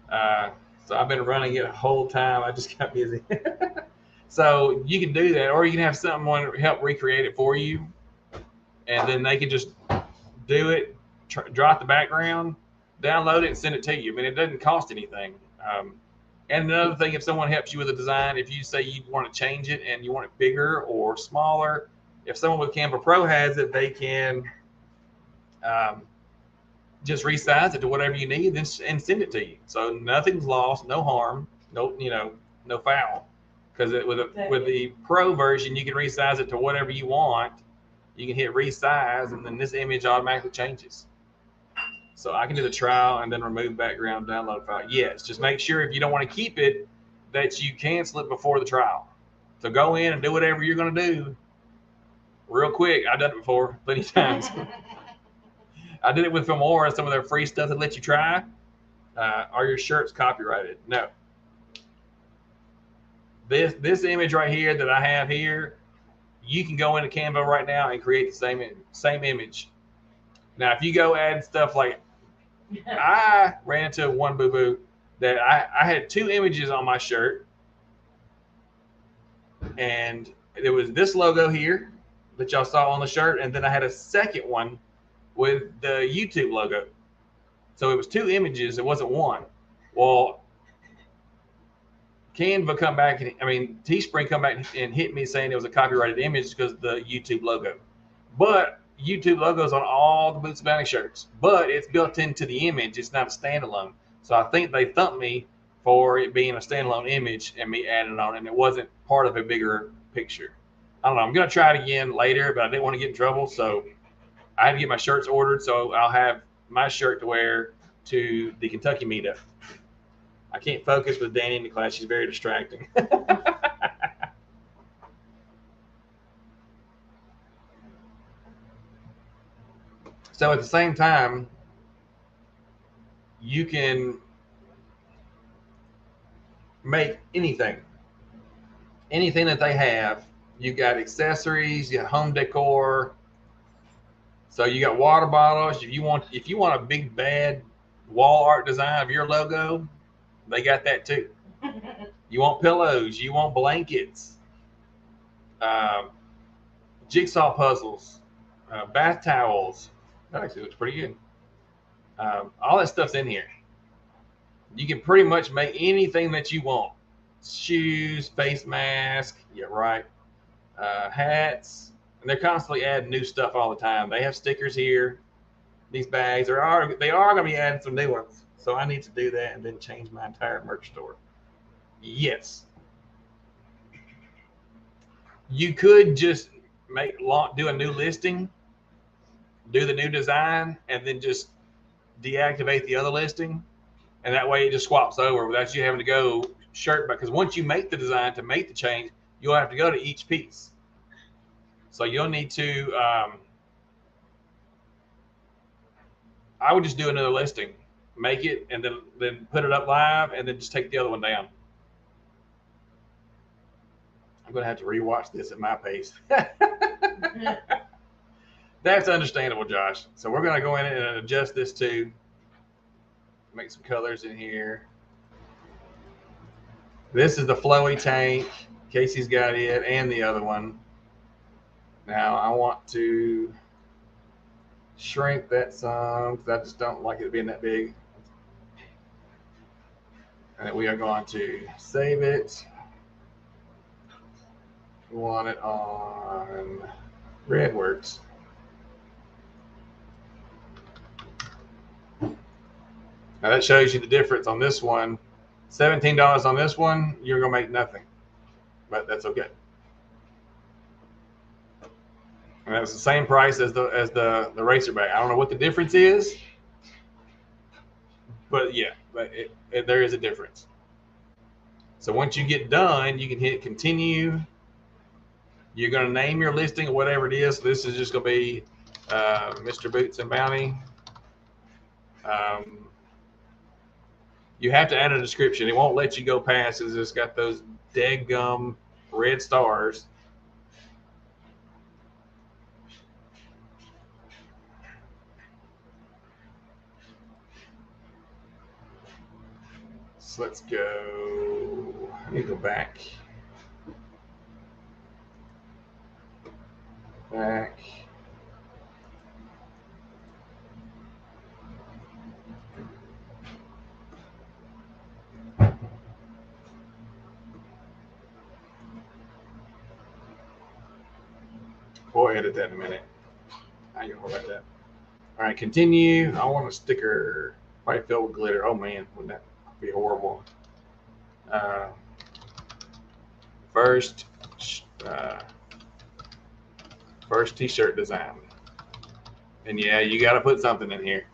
So I've been running it the whole time. I just got busy. So you can do that, or you can have someone help recreate it for you, and then they can just do it, drop the background, download it, and send it to you. I mean, it doesn't cost anything. And another thing, if someone helps you with a design, if you say you want to change it and you want it bigger or smaller, if someone with Canva Pro has it, they can just resize it to whatever you need and send it to you. So nothing's lost, no harm, no foul. Because with the Pro version, you can resize it to whatever you want. You can hit resize, and then this image automatically changes. So I can do the trial and then remove background download file. Yes, just make sure if you don't want to keep it that you cancel it before the trial. So go in and do whatever you're going to do real quick. I've done it before plenty of times. I did it with Filmora, some of their free stuff that lets you try. Are your shirts copyrighted? No. This image right here that I have here, you can go into Canva right now and create the same image. Now, if you go add stuff like, I ran into one boo-boo that I had 2 images on my shirt, and there was this logo here that y'all saw on the shirt, and then I had a second one with the YouTube logo. So it was 2 images, it wasn't one. Well, Canva come back, and Teespring come back and hit me saying it was a copyrighted image because of the YouTube logo. But YouTube logo's on all the Boots Bounty shirts, but it's built into the image. It's not a standalone. So I think they thumped me for it being a standalone image and me adding it on, and it wasn't part of a bigger picture. I don't know. I'm going to try it again later, but I didn't want to get in trouble. So I had to get my shirts ordered. So I'll have my shirt to wear to the Kentucky meetup. I can't focus with Danny in the class. She's very distracting. So at the same time, you can make anything that they have. You got accessories, you got home decor. So you got water bottles. If you want a big bad wall art design of your logo, they got that too. You want pillows, you want blankets, jigsaw puzzles, bath towels. That actually looks pretty good. All that stuff's in here. You can pretty much make anything that you want. Shoes, face mask, yeah, right. Hats. And they're constantly adding new stuff all the time. They have stickers here. These bags they are going to be adding some new ones. So I need to do that and then change my entire merch store. Yes. You could just do a new listing, do the new design, and then just deactivate the other listing. And that way it just swaps over without you having to go shirt, because once you make the design to make the change, you'll have to go to each piece. So you'll need to, I would just do another listing, make it, and then put it up live, and then just take the other one down. I'm going to have to rewatch this at my pace. That's understandable, Josh. So we're going to go in and adjust this too. Make some colors in here. This is the flowy tank. Casey's got it and the other one. Now I want to shrink that some because I just don't like it being that big. And we are going to save it. We want it on RedWorks. Now that shows you the difference on this one. $17 on this one, you're gonna make nothing, but that's okay. And that's the same price as the racerback. I don't know what the difference is, but yeah, but there is a difference. So once you get done, you can hit continue. You're gonna name your listing or whatever it is. So this is just gonna be Mr. Boots and Bounty. You have to add a description. It won't let you go past because it's got those dead-gum red stars. So let's go. Let me go back. Back. We'll edit that in a minute. I ain't gonna worry about that. All right, continue. I want a sticker. Probably filled with glitter. Oh man, wouldn't that be horrible? First t-shirt design. And yeah, you got to put something in here.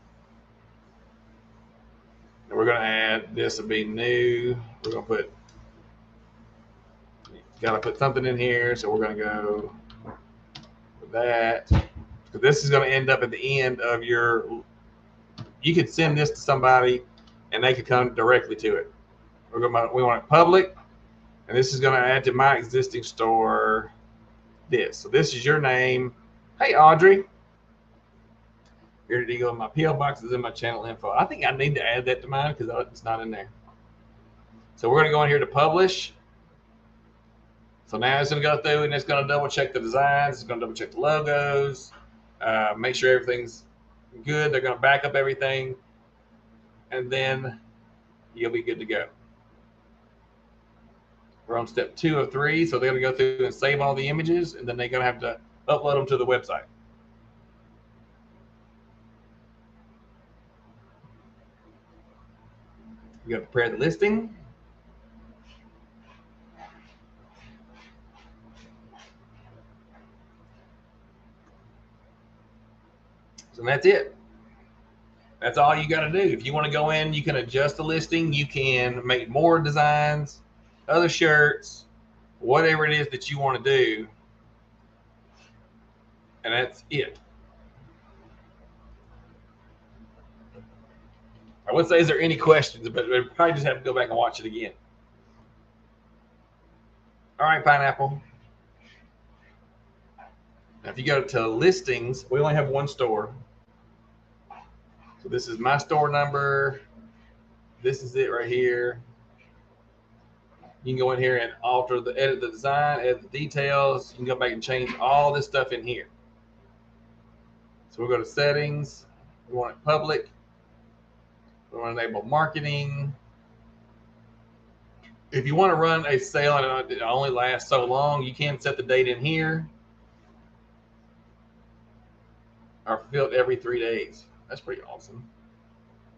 And we're gonna add this will be new. We're gonna put. Got to put something in here, so we're gonna go with that. This is going to end up at the end of your, you could send this to somebody and they could come directly to it. We want it public, and this is going to add to my existing store this. So this is your name. Hey, Audrey. Here you go. My PO box is in my channel info. I think I need to add that to mine because it's not in there. So we're going to go in here to publish. So now it's going to go through and it's going to double check the designs. It's going to double check the logos, make sure everything's good. They're going to back up everything, and then you'll be good to go. We're on step 2 of 3. So they're going to go through and save all the images, and then they're going to have to upload them to the website. You got to prepare the listing. So that's it. That's all you got to do. If you want to go in, you can adjust the listing. You can make more designs, other shirts, whatever it is that you want to do. And that's it. I would say, is there any questions? But we probably just have to go back and watch it again. All right, Pineapple. Now, if you go to listings, we only have one store. So this is my store number. This is it right here. You can go in here and edit the design, edit the details. You can go back and change all this stuff in here. So we'll go to settings. We want it public. We want to enable marketing. If you want to run a sale and it only lasts so long, you can set the date in here. Or fulfilled every 3 days. That's pretty awesome.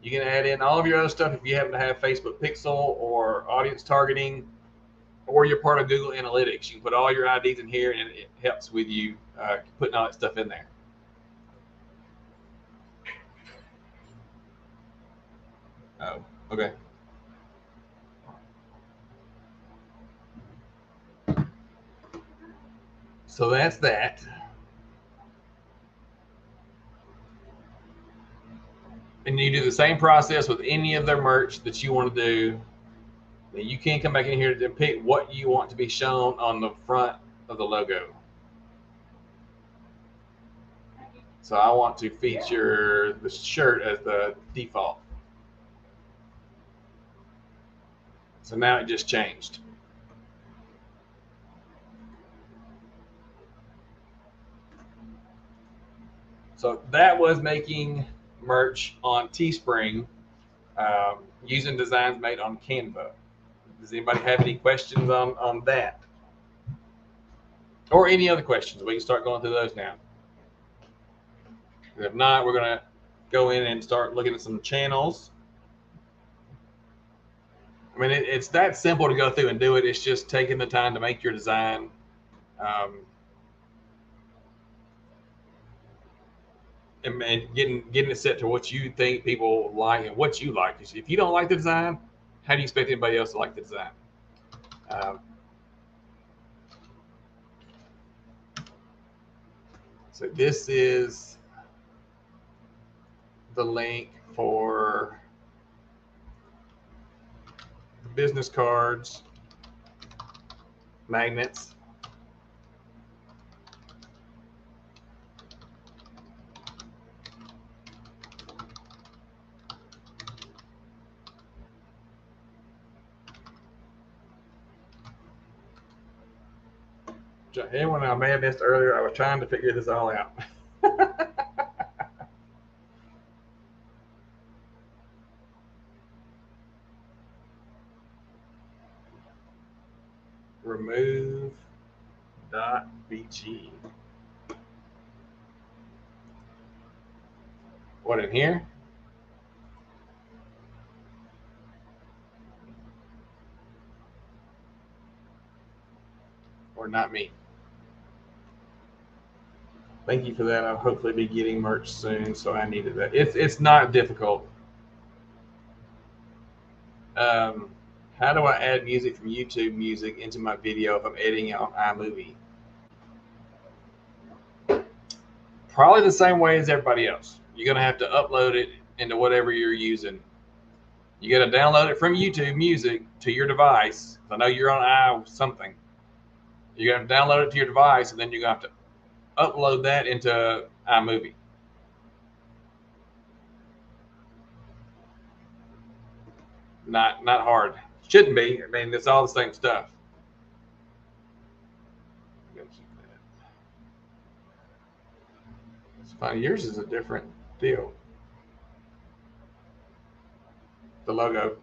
You can add in all of your other stuff if you happen to have Facebook Pixel or audience targeting, or you're part of Google Analytics. You can put all your IDs in here, and it helps with you putting all that stuff in there. Oh, okay. So that's that. And you do the same process with any of their merch that you want to do. You can come back in here to pick what you want to be shown on the front of the logo. So I want to feature the shirt as the default. So now it just changed. So that was making merch on Teespring using designs made on Canva. Does anybody have any questions on that? Or any other questions? We can start going through those now. If not, we're going to go in and start looking at some channels. I mean, it's that simple to go through and do it. It's just taking the time to make your design. And getting it set to what you think people like and what you like. If you don't like the design, how do you expect anybody else to like the design? So this is the link for the business cards, magnets. Everyone, I may have missed earlier, I was trying to figure this all out. Remove.bg. What, in here? Or not me? Thank you for that. I'll hopefully be getting merch soon, so I needed that. It's not difficult. How do I add music from YouTube Music into my video if I'm editing on iMovie? probably the same way as everybody else. You're going to have to upload it into whatever you're using. You got to download it from YouTube Music to your device. I know you're on I something. You got to download it to your device, and then you're going to have to upload that into iMovie. Not hard. Shouldn't be. I mean, it's all the same stuff. It's funny. Yours is a different deal. The logo.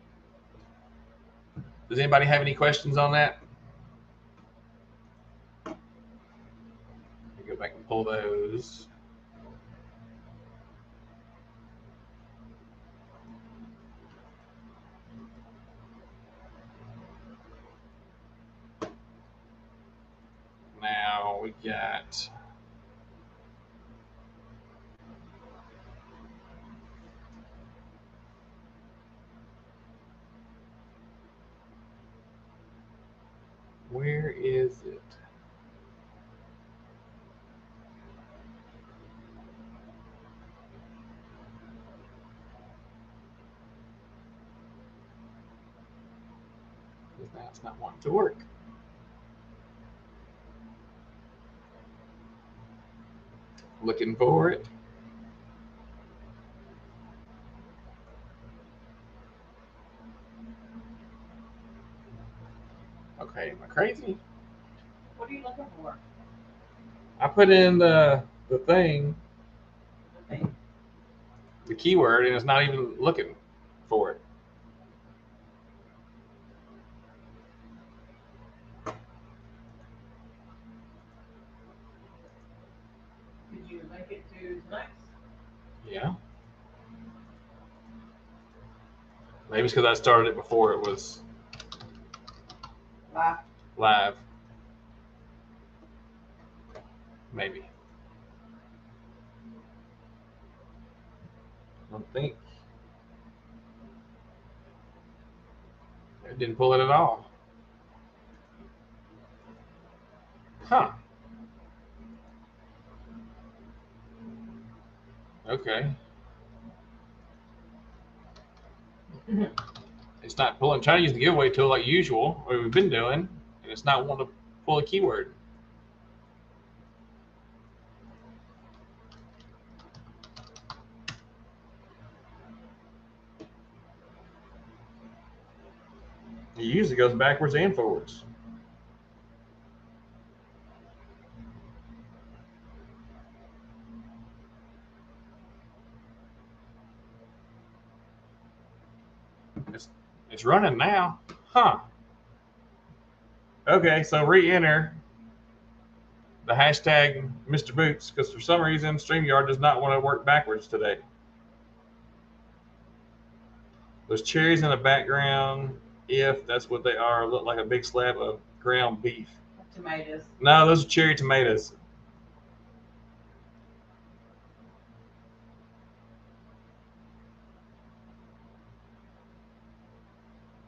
Does anybody have any questions on that? Let me go back and pull those. Now we got where is it? Now it's not wanting to work. Looking for it. Okay, am I crazy? What are you looking for? I put in the thing, The thing. the keyword, and it's not even looking for it. Did you link it to tonight's? Yeah. Maybe it's because I started it before it was live. Maybe. I don't think. It didn't pull it at all. Huh. Okay. It's not pulling. I'm trying to use the giveaway tool like usual, what we've been doing, and it's not wanting to pull a keyword. It usually goes backwards and forwards. It's running now. Huh. Okay, so re-enter the hashtag Mr. Boots because for some reason StreamYard does not want to work backwards today. There's cherries in the background. If that's what they are, look like a big slab of ground beef. Tomatoes. No, those are cherry tomatoes.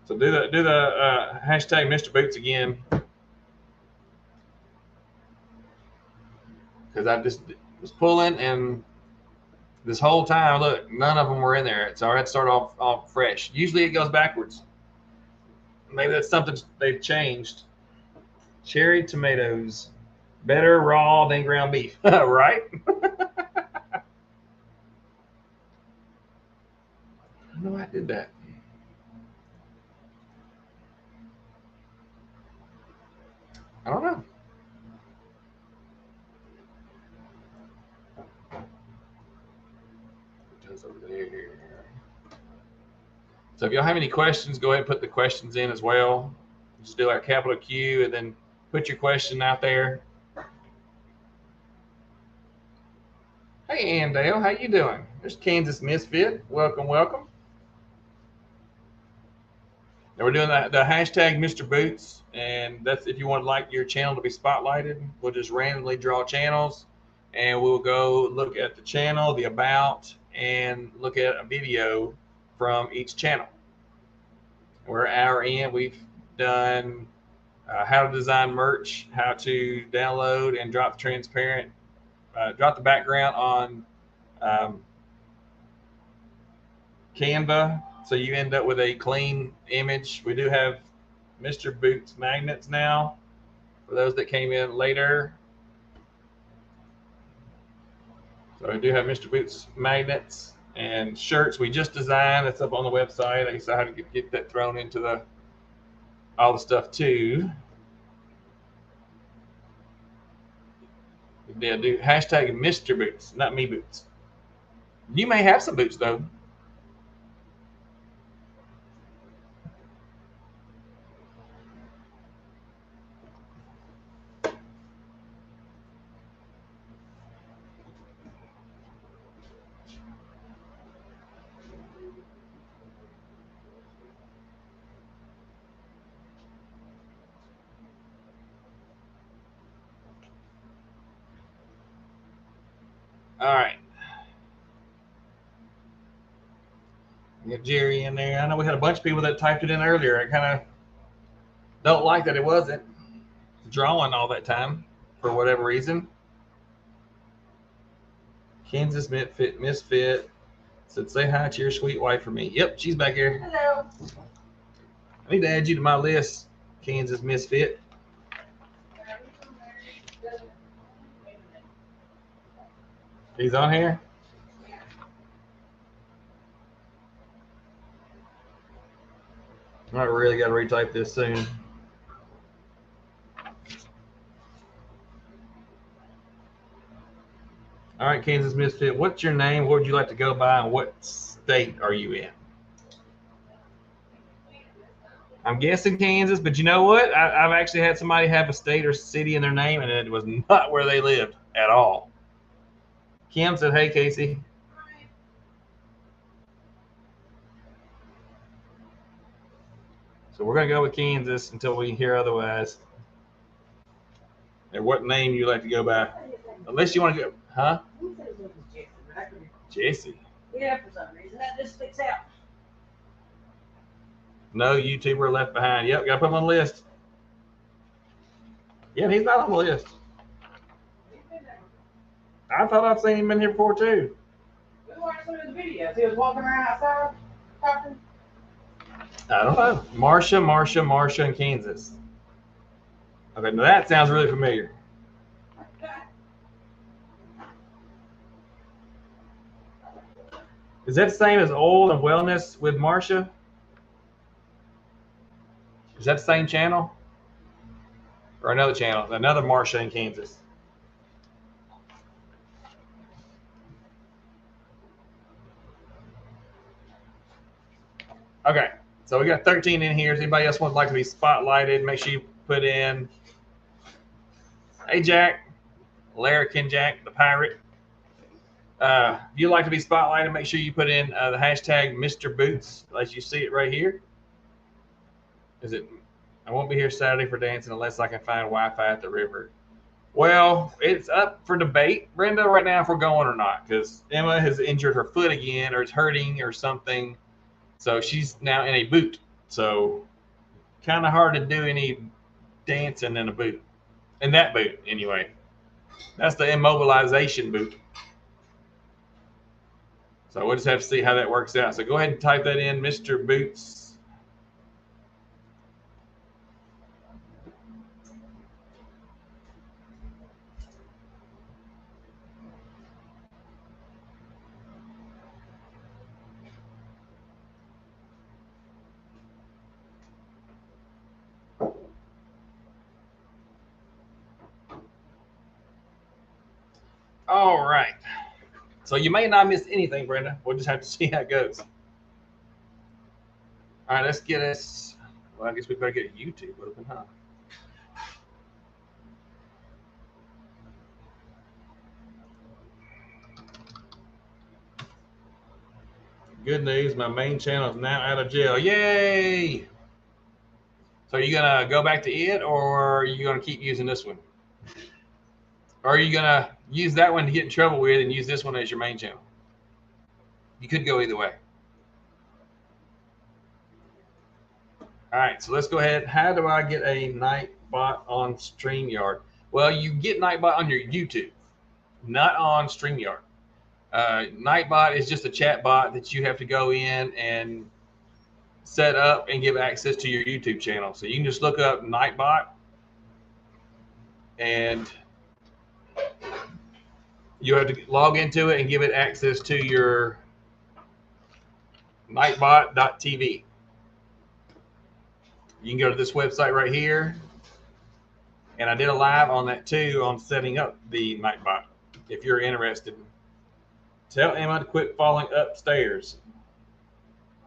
So do the hashtag Mr. Boots again. Because I just was pulling, and this whole time, look, none of them were in there. So I had to start off fresh. Usually it goes backwards. Maybe that's something they've changed. Cherry tomatoes, better raw than ground beef, right? I know I did that. I don't know. It does over there. So if y'all have any questions, go ahead and put the questions in as well. Just do our capital Q and then put your question out there. Hey, Andale, how you doing? There's Kansas Misfit. Welcome, welcome. And we're doing the hashtag Mr. Boots, and that's if you want like your channel to be spotlighted. We'll just randomly draw channels, and we'll go look at the channel, the about, and look at a video from each channel. We're an hour in. We've done how to design merch, how to download and drop transparent drop the background on Canva, so you end up with a clean image. We do have Mr. Boots magnets now for those that came in later. So I do have Mr. Boots magnets and shirts we just designed. It's up on the website. I guess I had to get that thrown into all the stuff too. They'll do hashtag Mr. Boots, not me boots. You may have some boots though. All right. Get Jerry in there. I know we had a bunch of people that typed it in earlier. I kind of don't like that it wasn't drawing all that time for whatever reason. Kansas Misfit said, say hi to your sweet wife for me. Yep, she's back here. Hello. I need to add you to my list, Kansas Misfit. He's on here? I really got to retype this soon. All right, Kansas Misfit, what's your name? What would you like to go by, and what state are you in? I'm guessing Kansas, but you know what? I've actually had somebody have a state or city in their name, and it was not where they lived at all. Kim said, hey, Casey. So we're going to go with Kansas until we hear otherwise. And what name you like to go by? Unless you want to go, huh? Jesse. Yeah, for some reason that just sticks out. No YouTuber left behind. Yep, got to put him on the list. Yeah, he's not on the list. I thought I'd seen him in here before too. We watched some of the videos. He was walking around outside talking. I don't know. Marsha in Kansas. Okay, now that sounds really familiar. Is that the same as Old and Wellness with Marsha? Is that the same channel? Or another channel? Another Marsha in Kansas. Okay, so we got 13 in here. If anybody else would like to be spotlighted, make sure you put in, hey Jack, Larrikin Jack, the pirate. If you'd like to be spotlighted, make sure you put in the hashtag Mr. Boots, as you see it right here. Is it? I won't be here Saturday for dancing unless I can find Wi-Fi at the river. Well, it's up for debate, Brenda, right now if we're going or not, because Emma has injured her foot again, or it's hurting or something. So she's now in a boot. So kind of hard to do any dancing in a boot. In that boot, anyway. That's the immobilization boot. So we'll just have to see how that works out. So go ahead and type that in, Mr. Boots. All right. So you may not miss anything, Brenda. We'll just have to see how it goes. All right, let's get us. Well, I guess we better get YouTube open, huh? Good news, my main channel is now out of jail. Yay! So are you gonna go back to it, or are you gonna keep using this one? Or are you gonna use that one to get in trouble with and use this one as your main channel? You could go either way. All right, so let's go ahead. How do I get a Nightbot on StreamYard? Well, you get Nightbot on your YouTube. not on StreamYard. Nightbot is just a chat bot that you have to go in and set up and give access to your YouTube channel. So you can just look up Nightbot and you have to log into it and give it access to your nightbot.tv. You can go to this website right here. And I did a live on that too on setting up the Nightbot. If you're interested, tell Emma to quit falling upstairs.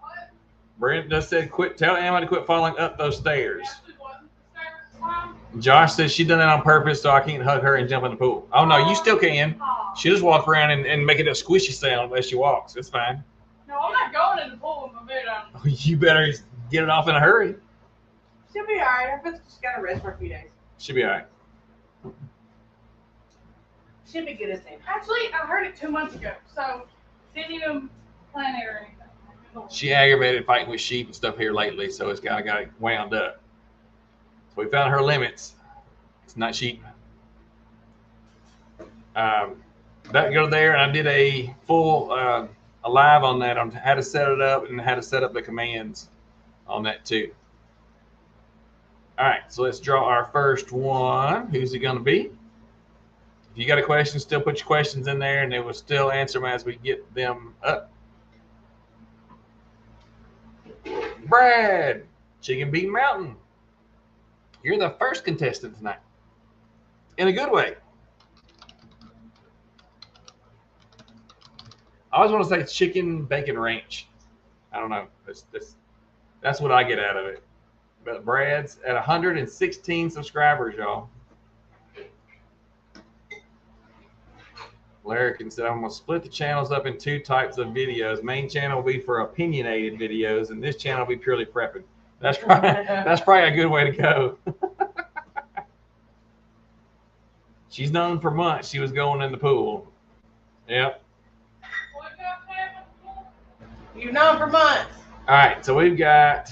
What? Brent just said, tell Emma to quit falling up those stairs. Josh says she done that on purpose so I can't hug her and jump in the pool. Oh no, you still can. She just walk around and make it a squishy sound as she walks. It's fine. No, I'm not going in the pool with my boot on. You better get it off in a hurry. She'll be alright. I've just got to rest for a few days. She'll be all right. She'll be good as same. Actually, I heard it 2 months ago, so didn't even plan it or anything. She aggravated fighting with sheep and stuff here lately, so it's kind of got wound up. So we found her limits. It's not sheep. That go there, and I did a full a live on that on how to set it up and how to set up the commands on that too. All right, so let's draw our first one. Who's it going to be? If you got a question, still put your questions in there, and they will still answer them as we get them up. Brad, Chicken Bean Mountain. You're the first contestant tonight. In a good way. I always want to say Chicken Bacon Ranch. I don't know. That's what I get out of it. But Brad's at 116 subscribers, y'all. Larrikin said, I'm going to split the channels up in 2 types of videos. Main channel will be for opinionated videos, and this channel will be purely prepping. That's probably a good way to go. She's known for months she was going in the pool. Yep. You've known for months. All right, so we've got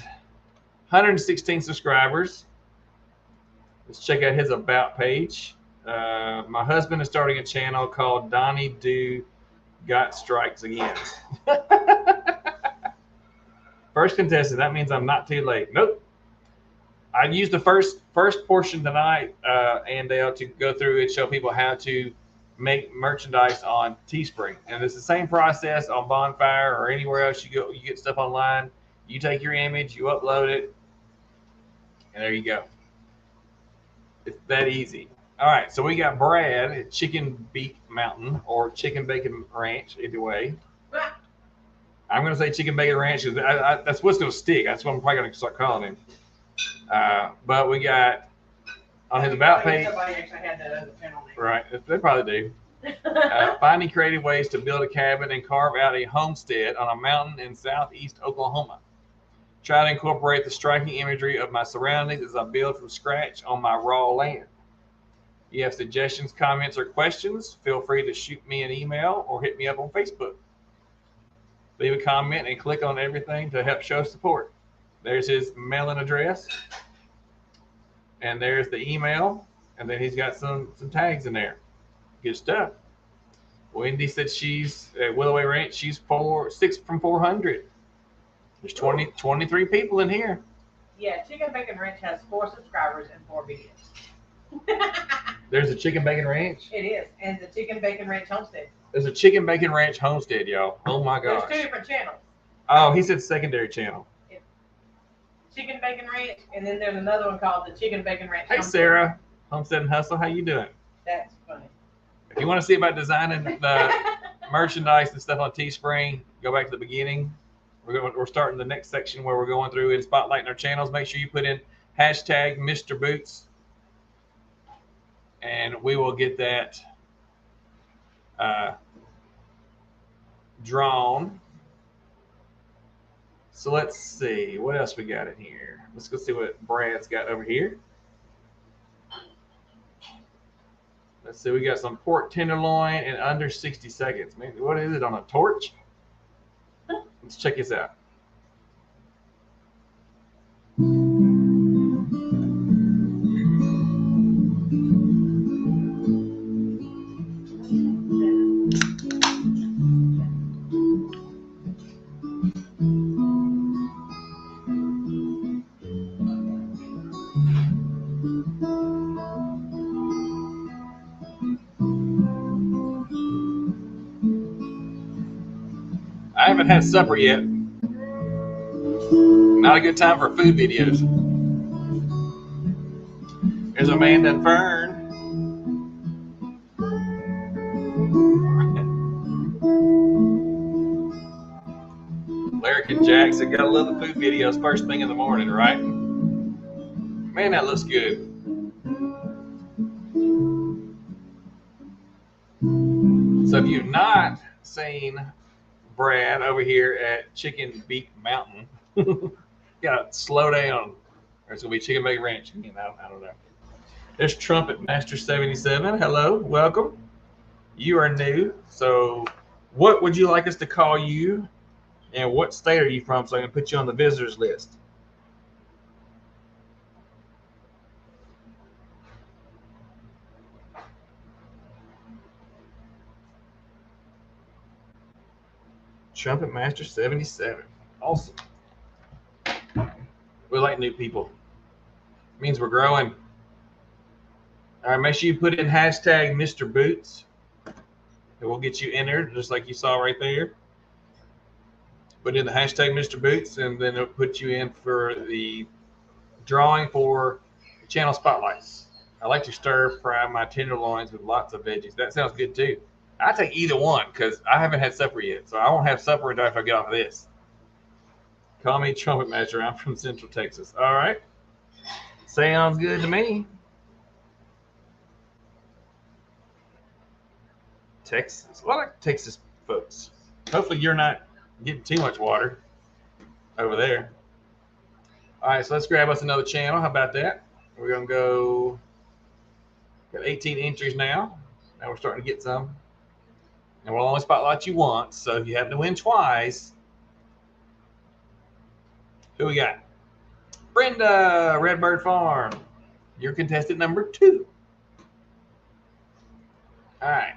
116 subscribers. Let's check out his about page. My husband is starting a channel called Donnie Do Got Strikes Again. First contestant, that means I'm not too late. Nope. I used the first portion tonight, Andale, to go through and show people how to make merchandise on Teespring. And it's the same process on Bonfire or anywhere else you go. You get stuff online. You take your image, you upload it, and there you go. It's that easy. All right, so we got Brad at Chicken Beef Mountain or Chicken Bacon Ranch, either way. I'm going to say Chicken Bacon Ranch because that's what's going to stick. That's what I'm probably going to start calling him. But we got on his about page. Somebody actually had that as a channel name. Right, they probably do. Finding creative ways to build a cabin and carve out a homestead on a mountain in southeast Oklahoma. Try to incorporate the striking imagery of my surroundings as I build from scratch on my raw land. You have suggestions, comments, or questions, feel free to shoot me an email or hit me up on Facebook. Leave a comment and click on everything to help show support. There's his mailing address. And there's the email. And then he's got some tags in there. Good stuff. Wendy said she's at Willoway Ranch. She's 6 from 400. There's 23 people in here. Yeah, Chicken Bacon Ranch has 4 subscribers and 4 videos. There's a Chicken Bacon Ranch. It is, and the Chicken Bacon Ranch Homestead. There's a Chicken Bacon Ranch Homestead, y'all. Oh my gosh. There's 2 different channels. Oh, he said secondary channel. Chicken Bacon Ranch, and then there's another one called the Chicken Bacon Ranch Hey, Homestead. Sarah. Homestead and Hustle. How you doing? That's funny. If you want to see about designing the merchandise and stuff on Teespring, go back to the beginning. We're starting the next section where we're going through and spotlighting our channels. Make sure you put in hashtag Mr. Boots, and we will get that drawn. So let's see what else we got in here. Let's go see what Brad's got over here. Let's see, we got some pork tenderloin in under 60 seconds. Man, what is it, on a torch? Let's check this out. haven't had supper yet. Not a good time for food videos. There's Amanda and Fern. Larrick and Jackson, gotta love the food videos first thing in the morning, right? Man, that looks good. So if you've not seen Brad over here at Chicken Beak Mountain, gotta slow down. Or it's gonna be Chicken Bacon Ranch. I don't know. There's Trumpet Master 77. Hello, welcome. You are new. So what would you like us to call you? And what state are you from so I can put you on the visitors list? Trumpet Master 77. Awesome. We like new people. It means we're growing. All right, make sure you put in hashtag Mr. Boots. And we'll get you entered just like you saw right there. Put in the hashtag Mr. Boots, and then it'll put you in for the drawing for channel spotlights. I like to stir fry my tenderloins with lots of veggies. That sounds good too. I take either one because I haven't had supper yet, so I won't have supper until after I get off of this. Call me Trumpet Master. I'm from Central Texas. All right. Sounds good to me. Texas. Well, I like Texas folks. Hopefully you're not getting too much water over there. All right, so let's grab us another channel. How about that? We're going to go, got 18 entries now. Now we're starting to get some. And we'll only spotlight you once, so if you happen to win twice, who we got? Brenda, Redbird Farm. You're contestant number 2. All right.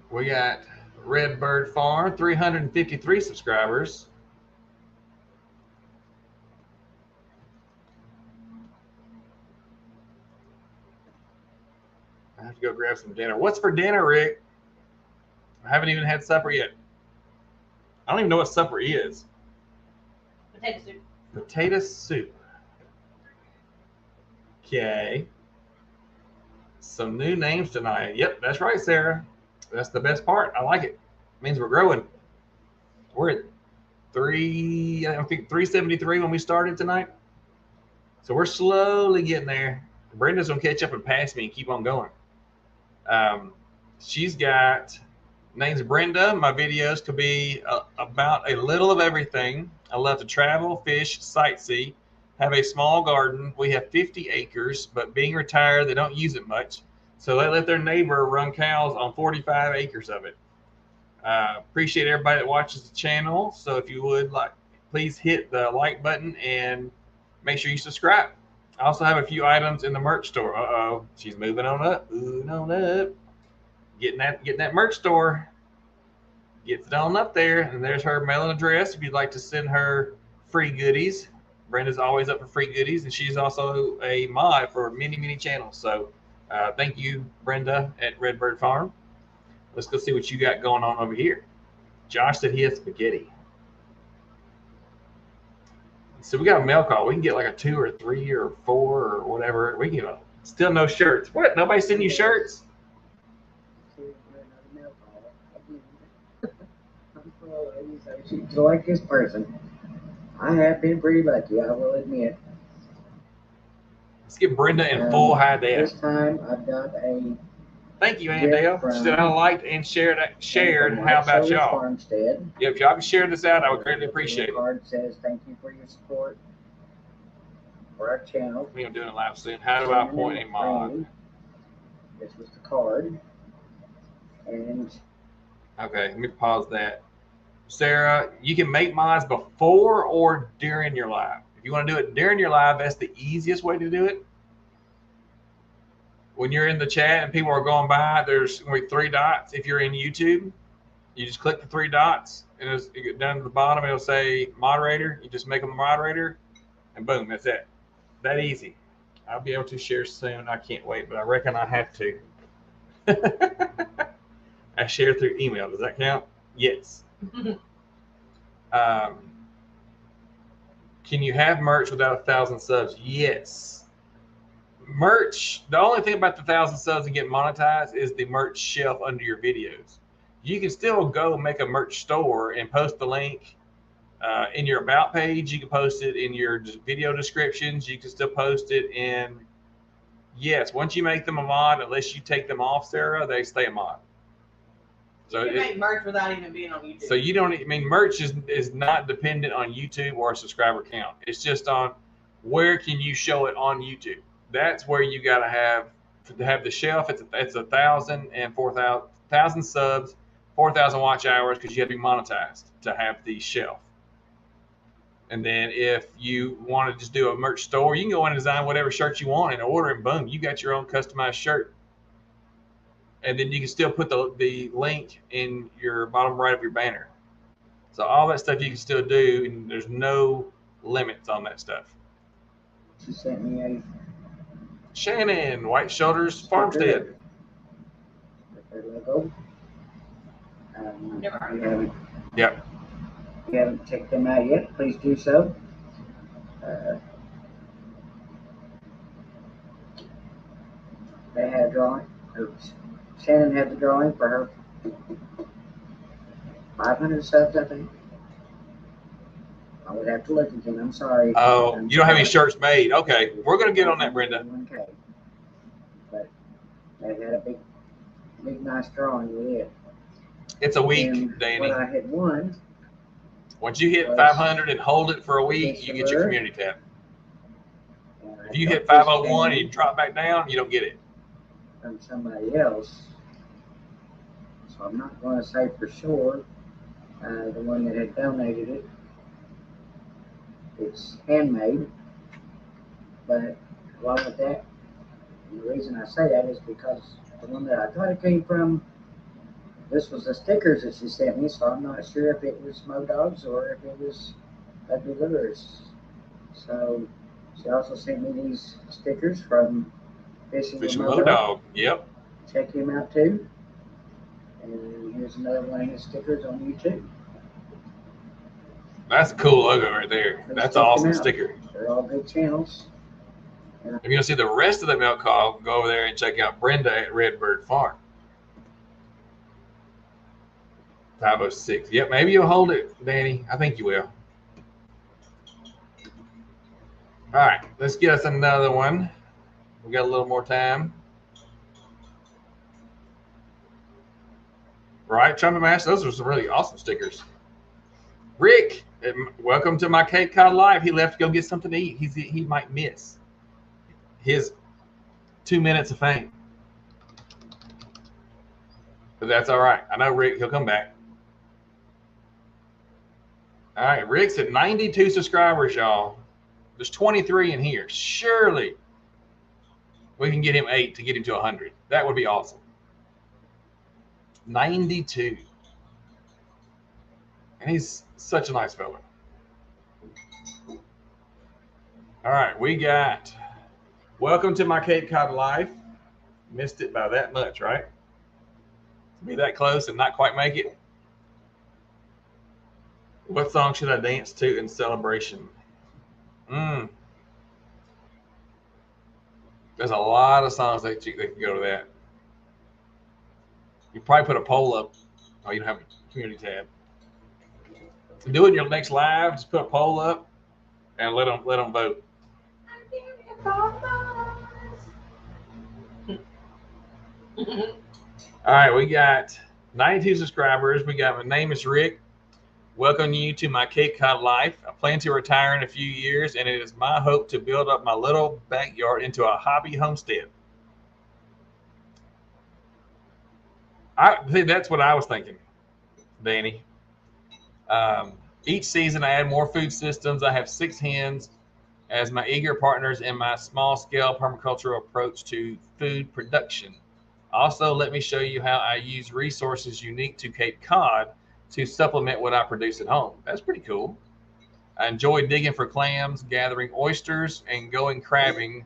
We got Redbird Farm, 353 subscribers. I have to go grab some dinner. What's for dinner, Rick? I haven't even had supper yet. I don't even know what supper is. Potato soup. Potato soup. Okay. Some new names tonight. Yep, that's right, Sarah. That's the best part. I like it. It means we're growing. We're at I think 373 when we started tonight. So we're slowly getting there. Brenda's gonna catch up and pass me and keep on going. She's got name's Brenda. My videos could be about a little of everything. I love to travel, fish, sightsee, have a small garden. We have 50 acres, but being retired, they don't use it much. So they let their neighbor run cows on 45 acres of it. Appreciate everybody that watches the channel. So if you would please hit the like button and make sure you subscribe. I also have a few items in the merch store. Uh-oh, she's moving on up. Moving on up. Getting that merch store. Gets it on up there. And there's her mailing address if you'd like to send her free goodies. Brenda's always up for free goodies, and she's also a mod for many, many channels. So thank you, Brenda at Redbird Farm. Let's go see what you got going on over here. Josh said he has spaghetti. So we got a mail call. We can get like a 2 or 3 or 4 or whatever. We can still no shirts. What? Nobody sending you shirts? She's like this person. I have been pretty lucky, I will admit. Let's get Brenda in full high def. This time I've got a. Thank you, Andale. She said I liked and shared. How about y'all? Yeah, if y'all can share this out, I would greatly appreciate it. The card says thank you for your support for our channel. We're doing it live soon. How do I appoint a mod? This was the card. And okay, let me pause that. Sarah, you can make mods before or during your live. If you want to do it during your live, that's the easiest way to do it. When you're in the chat and people are going by, there's going to be 3 dots. If you're in YouTube, you just click the 3 dots, and you get down to the bottom, it'll say moderator. You just make them a moderator, and boom, that's it. That easy. I'll be able to share soon. I can't wait, but I reckon I have to. I share through email. Does that count? Yes. Can you have merch without 1,000 subs? Yes. Merch, the only thing about the 1,000 subs and get monetized is the merch shelf under your videos. You can still go make a merch store and post the link in your about page. You can post it in your video descriptions. You can still post it in, yes, once you make them a mod, unless you take them off, Sarah, they stay a mod. So you can make merch without even being on YouTube. So you don't, I mean, merch is not dependent on YouTube or a subscriber count. It's just on where can you show it on YouTube. That's where you got to have the shelf. It's 1,000 and 4,000 subs, 4,000 watch hours, because you have to be monetized to have the shelf. And then if you want to just do a merch store, you can go in and design whatever shirt you want and order, and boom, you got your own customized shirt. And then you can still put the link in your bottom right of your banner. So all that stuff you can still do, and there's no limits on that stuff. She sent me a Shannon, White Shoulders Farmstead. with their logo. Never heard you haven't, Yep. if you haven't checked them out yet, please do so. They had a drawing. Oops. Shannon had the drawing for her 500 subs, I think. I would have to look again. I'm sorry. Oh, you don't have any shirts made. Okay, we're gonna get on that, Brenda. Okay. But they had a big, nice drawing with it. It's a week, And Danny. what I had won. Once you hit 500 and hold it for a week, you get your community tab. If you hit 501 and you drop back down, you don't get it. From somebody else. So I'm not going to say for sure the one that had donated it. It's handmade, but along with that, and the reason I say that is because the one that I thought it came from, this was the stickers that she sent me, so I'm not sure if it was Modogs or if it was Ugly Lures. So she also sent me these stickers from Fishing with Modog. Yep. Check him out too. And here's another one of his stickers on YouTube. That's a cool logo right there. That's an awesome sticker. They're all good channels. If you want to see the rest of the milk call, go over there and check out Brenda at Redbird Farm. 506. Yep, maybe you'll hold it, Danny. I think you will. All right, let's get us another one. We got a little more time. Right, Trumpet Master, those are some really awesome stickers. Rick, welcome to my Cape Cod Live. He left to go get something to eat. He might miss his 2 minutes of fame. But that's all right. I know Rick, he'll come back. All right, Rick's at 92 subscribers, y'all. There's 23 in here. Surely we can get him 8 to get him to 100. That would be awesome. 92. And he's such a nice fellow. All right, we got welcome to my Cape Cod Life. Missed it by that much, right? To be that close and not quite make it. What song should I dance to in celebration? There's a lot of songs that can go to that. You probably put a poll up. Oh, you don't have a community tab. Do it in your next live. Just put a poll up and let them vote. All right, we got 92 subscribers. We got, my name is Rick. Welcome you to my Cape Cod life. I plan to retire in a few years, and it is my hope to build up my little backyard into a hobby homestead. I think that's what I was thinking, Danny. Each season, I add more food systems. I have 6 hens as my eager partners in my small-scale permacultural approach to food production. Also, let me show you how I use resources unique to Cape Cod to supplement what I produce at home. That's pretty cool. I enjoy digging for clams, gathering oysters, and going crabbing.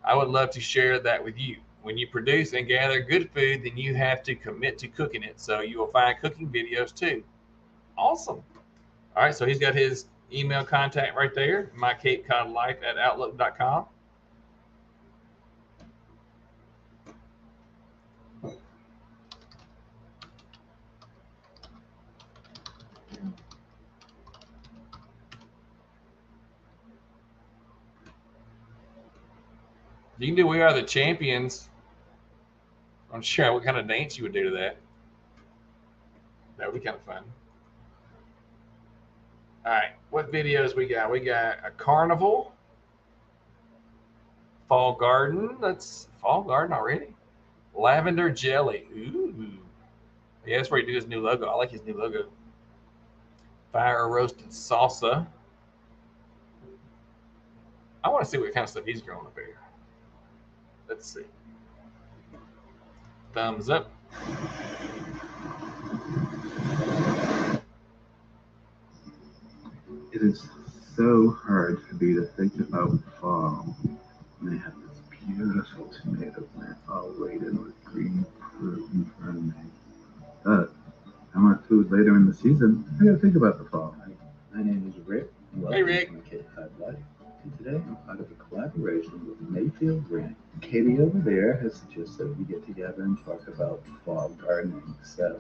I would love to share that with you. When you produce and gather good food, then you have to commit to cooking it. So you will find cooking videos too. Awesome. All right, so he's got his email contact right there, mycapecodlife@outlook.com. You can do We Are the Champions. I'm sure what kind of dance you would do to that. That would be kind of fun. All right, what videos we got? We got a carnival, fall garden. That's fall garden already. Lavender jelly. Ooh. Yeah, that's where he did his new logo. I like his new logo. Fire roasted salsa. I want to see what kind of stuff he's growing up here. Let's see. Thumbs up. It is so hard for me to think about fall when I have this beautiful tomato plant all laden with green fruit in front of me. But I want food later in the season. I gotta think about the fall. My name is Rick. Hey, Rick. Welcome to Cape Cod Life. And today I'm part of a collaboration with Mayfield Grant. Katie over there has suggested we get together and talk about fall gardening. So,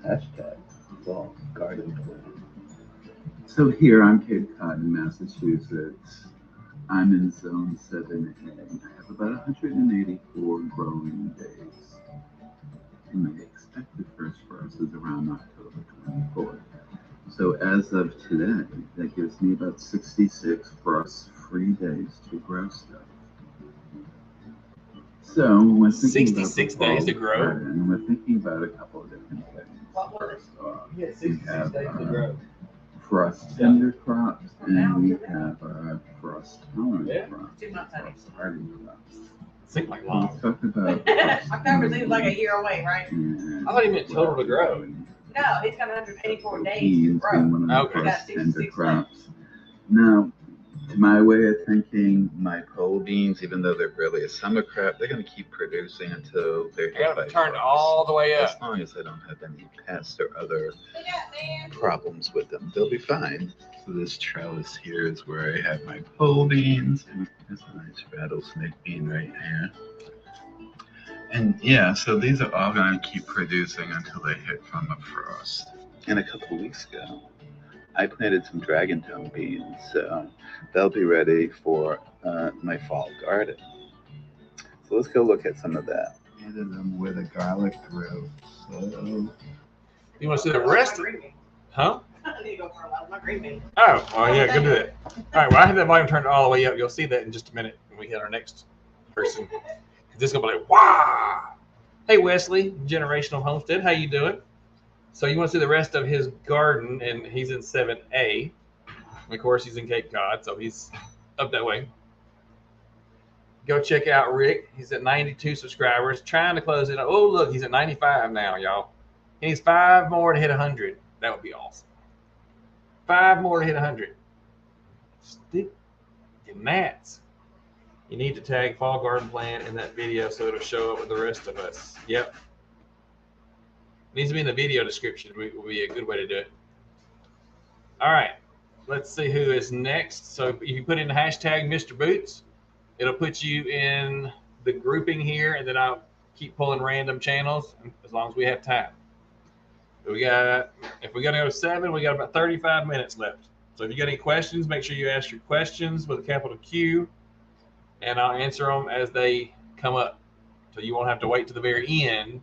hashtag fall garden plan. So here on Cape Cod in Massachusetts, I'm in zone 7A. I have about 184 growing days. And the expected first frost is around October 24th. So as of today, that gives me about 66 frost-free days to grow stuff. So we're thinking 66 about the days to fall grow? garden, we're thinking about a couple of different things. What was it? First off, Yeah, we 66 have days to grow. frost tender crops, and we have frost tolerant Yeah. crops, 2 months, honey. frost hardy crops. Seems like We long. talked about October seems like a year away, right? and I thought he meant total to grow. No, he's got 184 days to beans grow. being one of the Okay. We got frost tender 66 crops. Now, to my way of thinking, my pole beans, even though they're really a summer crop, they're going to keep producing until they're I hit got by it turned frost. all the way As up. long as I don't have any pests or other Look out, man. problems with them, they'll be fine. So this trellis here is where I have my pole beans. There's a nice rattlesnake bean right here. And yeah, so these are all going to keep producing until they hit from a frost. And a couple of weeks ago, I planted some dragon tongue beans, so they'll be ready for my fall garden. So let's go look at some of that. Added them with a garlic through. So You want to see the rest of it? Huh? I need to go for a lot of my green beans. Oh, yeah, go do that. All right, well, I have that volume turned all the way up. You'll see that in just a minute when we hit our next person. This is going to be like, wow. Hey, Wesley, Generational Homestead, how you doing? So you want to see the rest of his garden, and he's in 7A. And of course, he's in Cape Cod, so he's up that way. Go check out Rick. He's at 92 subscribers, trying to close it. Oh, look, he's at 95 now, y'all. He needs 5 more to hit 100. That would be awesome. 5 more to hit 100. Stick your gnats. You need to tag Fall Garden Plan in that video so it'll show up with the rest of us. Yep. Needs to be in the video description. Will be a good way to do it. All right. Let's see who is next. So if you put in the hashtag Mr. Boots, it'll put you in the grouping here, and then I'll keep pulling random channels as long as we have time. If we got to go to 7, we got about 35 minutes left. So if you got any questions, make sure you ask your questions with a capital Q, and I'll answer them as they come up. So you won't have to wait to the very end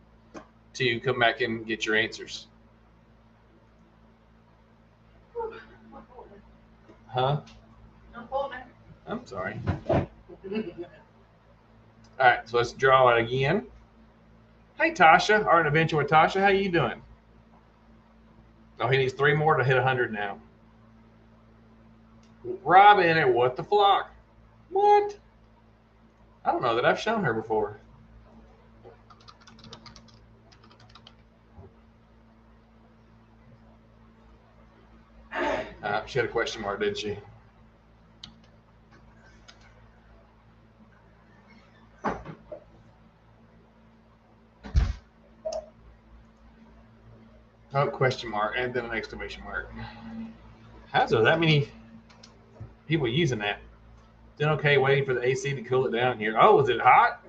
to come back and get your answers. Huh? I'm sorry. All right, so let's draw it again. Hey, Tasha, Art and Adventure with Tasha. How you doing? Oh, he needs 3 more to hit 100 now. Robin at What the Flock. What? I don't know that I've shown her before. She had a question mark, didn't she? Oh, question mark and then an exclamation mark. How's there that many people using that? Then okay, waiting for the AC to cool it down here. Oh, is it hot?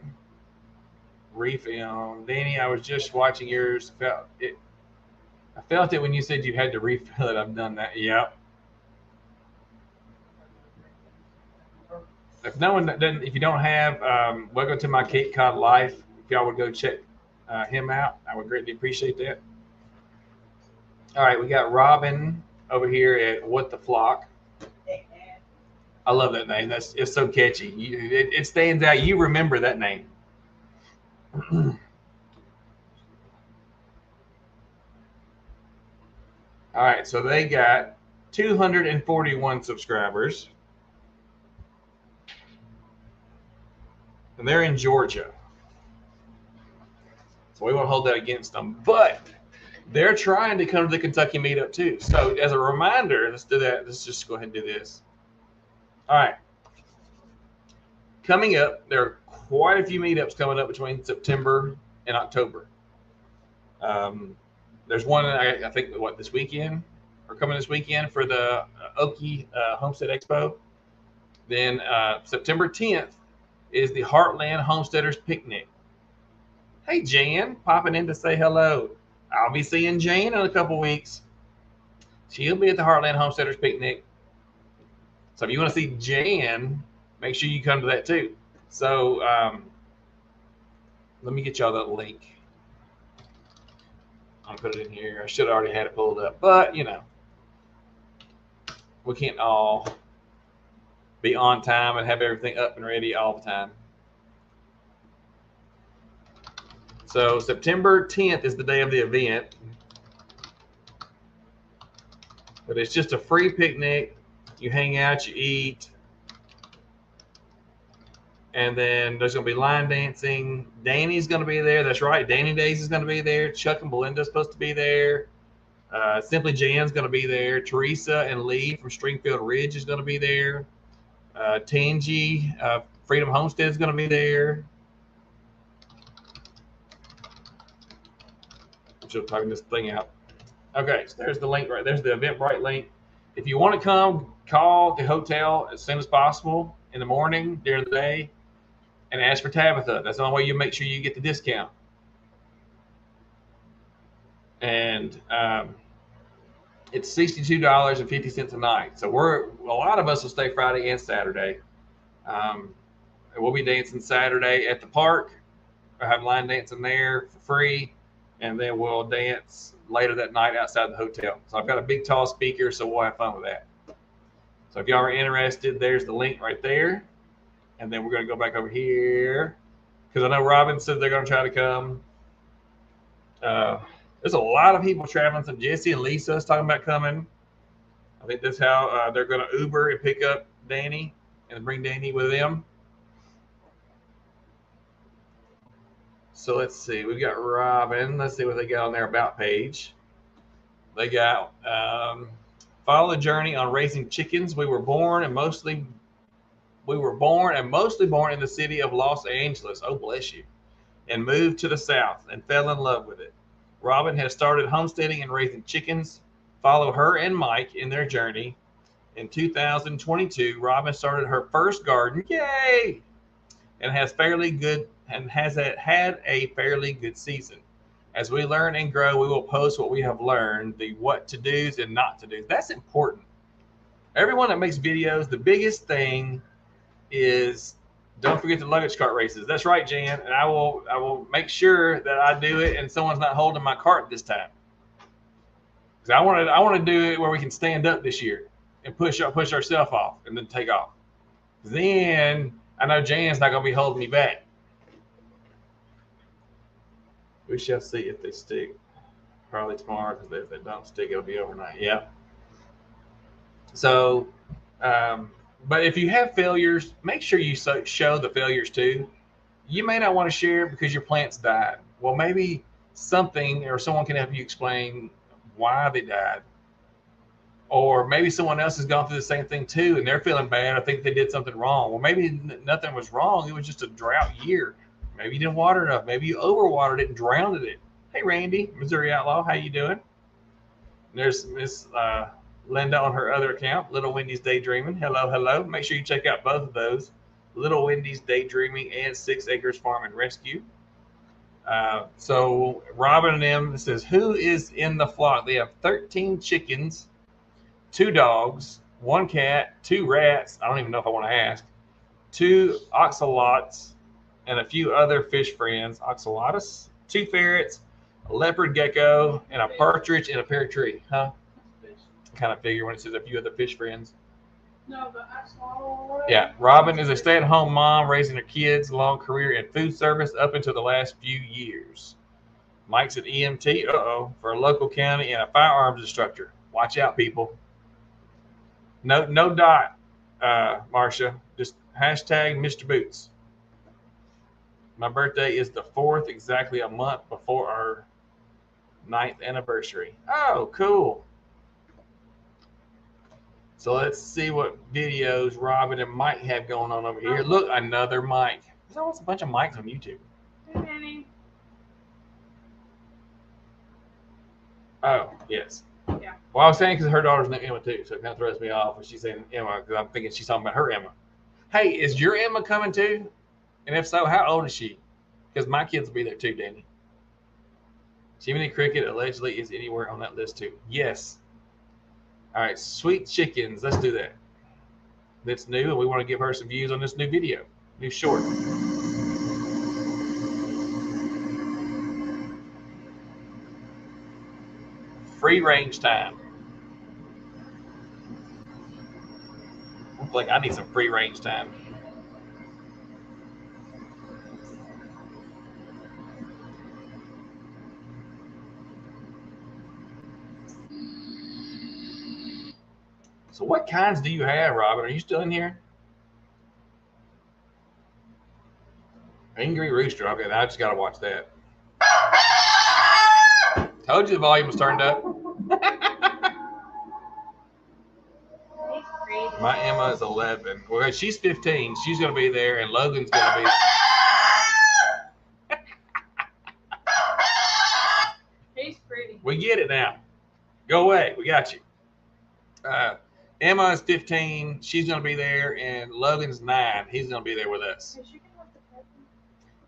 Refill. Danny, I was just watching yours. I felt it when you said you had to refill it. I've done that. Yep. If no one doesn't, if you don't have, welcome to my Cape Cod life. If y'all would go check him out, I would greatly appreciate that. All right, we got Robin over here at What the Flock. I love that name. It's so catchy. It stands out. You remember that name. All right, so they got 241 subscribers. And they're in Georgia. So we won't hold that against them. But they're trying to come to the Kentucky meetup too. So as a reminder, let's do that. Let's just go ahead and do this. All right. Coming up, there are quite a few meetups coming up between September and October. There's one, I think, this weekend, or coming this weekend for the Okie Homestead Expo. Then September 10th is the Heartland Homesteaders Picnic. Hey, Jan, popping in to say hello. I'll be seeing Jan in a couple weeks. She'll be at the Heartland Homesteaders Picnic. So if you want to see Jan, make sure you come to that too. So let me get y'all that link. I'll put it in here. I should have already had it pulled up, but you know, we can't all be on time and have everything up and ready all the time. So September 10th is the day of the event, but it's just a free picnic. You hang out, you eat, and then there's going to be line dancing. Danny's going to be there. That's right. Danny Days is going to be there. Chuck and Belinda's supposed to be there. Simply Jan's going to be there. Teresa and Lee from Stringfield Ridge is going to be there. Tangi, Freedom Homestead is going to be there. I'm just typing this thing out. Okay, so there's the link right there's the Eventbrite link. If you want to come, call the hotel as soon as possible in the morning, during the day, and ask for Tabitha. That's the only way you make sure you get the discount. And it's $62.50 a night. So a lot of us will stay Friday and Saturday. And we'll be dancing Saturday at the park. We'll have line dancing there for free, and then we'll dance later that night outside the hotel. So I've got a big tall speaker, so we'll have fun with that. So if y'all are interested, there's the link right there. And then we're going to go back over here because I know Robin said they're going to try to come. There's a lot of people traveling. So Jesse and Lisa is talking about coming. I think that's how they're going to Uber and pick up Danny and bring Danny with them. So let's see. We've got Robin. Let's see what they got on their about page. They got follow the journey on raising chickens. We were born and mostly born in the city of Los Angeles. Oh, bless you. And moved to the South and fell in love with it. Robin has started homesteading and raising chickens. Follow her and Mike in their journey. In 2022, Robin started her first garden. Yay! And has had a fairly good season. As we learn and grow, we will post what we have learned, the what to do's and not to do's. That's important. Everyone that makes videos, the biggest thing is don't forget the luggage cart races. That's right, Jan. And I will make sure that I do it and someone's not holding my cart this time. Because I want to do it where we can stand up this year and push ourselves off and then take off. Then I know Jan's not going to be holding me back. We shall see if they stick. Probably tomorrow, because if they don't stick, it'll be overnight. Yeah. So, but if you have failures, make sure you show the failures too. You may not want to share because your plants died. Well, maybe something or someone can help you explain why they died. Or maybe someone else has gone through the same thing too, and they're feeling bad. I think they did something wrong. Well, maybe nothing was wrong. It was just a drought year. Maybe you didn't water enough. Maybe you overwatered it and drowned it. Hey, Randy, Missouri Outlaw, how you doing? There's Miss Linda on her other account, Little Wendy's Daydreaming. Hello, hello. Make sure you check out both of those, Little Wendy's Daydreaming and 6 Acres Farm and Rescue. So Robin and them says, who is in the flock? They have 13 chickens, 2 dogs, 1 cat, 2 rats. I don't even know if I want to ask. 2 oxalots, and a few other fish friends. Oxalotus, 2 ferrets, a leopard gecko, and a partridge and a pear tree. Huh? Kind of figure when it says a few other fish friends. No, but I saw. Yeah, Robin is a stay-at-home mom raising her kids, long career in food service up until the last few years. Mike's an EMT, for a local county and a firearms instructor. Watch out, people. No dot, Marcia. Just hashtag Mr. Boots. My birthday is the 4th, exactly a month before our 9th anniversary. Oh, cool. So let's see what videos Robin and Mike have going on over here. Look, another Mike. There's always a bunch of Mikes on YouTube. Hey, Manny. Oh, yes. Yeah. Well, I was saying because her daughter's named Emma too, so it kind of throws me off when she's saying Emma because I'm thinking she's talking about her Emma. Hey, is your Emma coming too? And if so, how old is she? Because my kids will be there too, Danny. Jiminy Cricket allegedly is anywhere on that list too. Yes. All right, sweet chickens. Let's do that. That's new, and we want to give her some views on this new video, new short. Free range time. Like, I need some free range time. So what kinds do you have, Robin? Are you still in here? Angry Rooster. Okay, I just got to watch that. Told you the volume was turned up. My Emma is 11. Well, she's 15. She's going to be there, and Logan's going to be. He's pretty. We get it now. Go away. We got you. Emma is 15. She's going to be there, and Logan's 9. He's going to be there with us.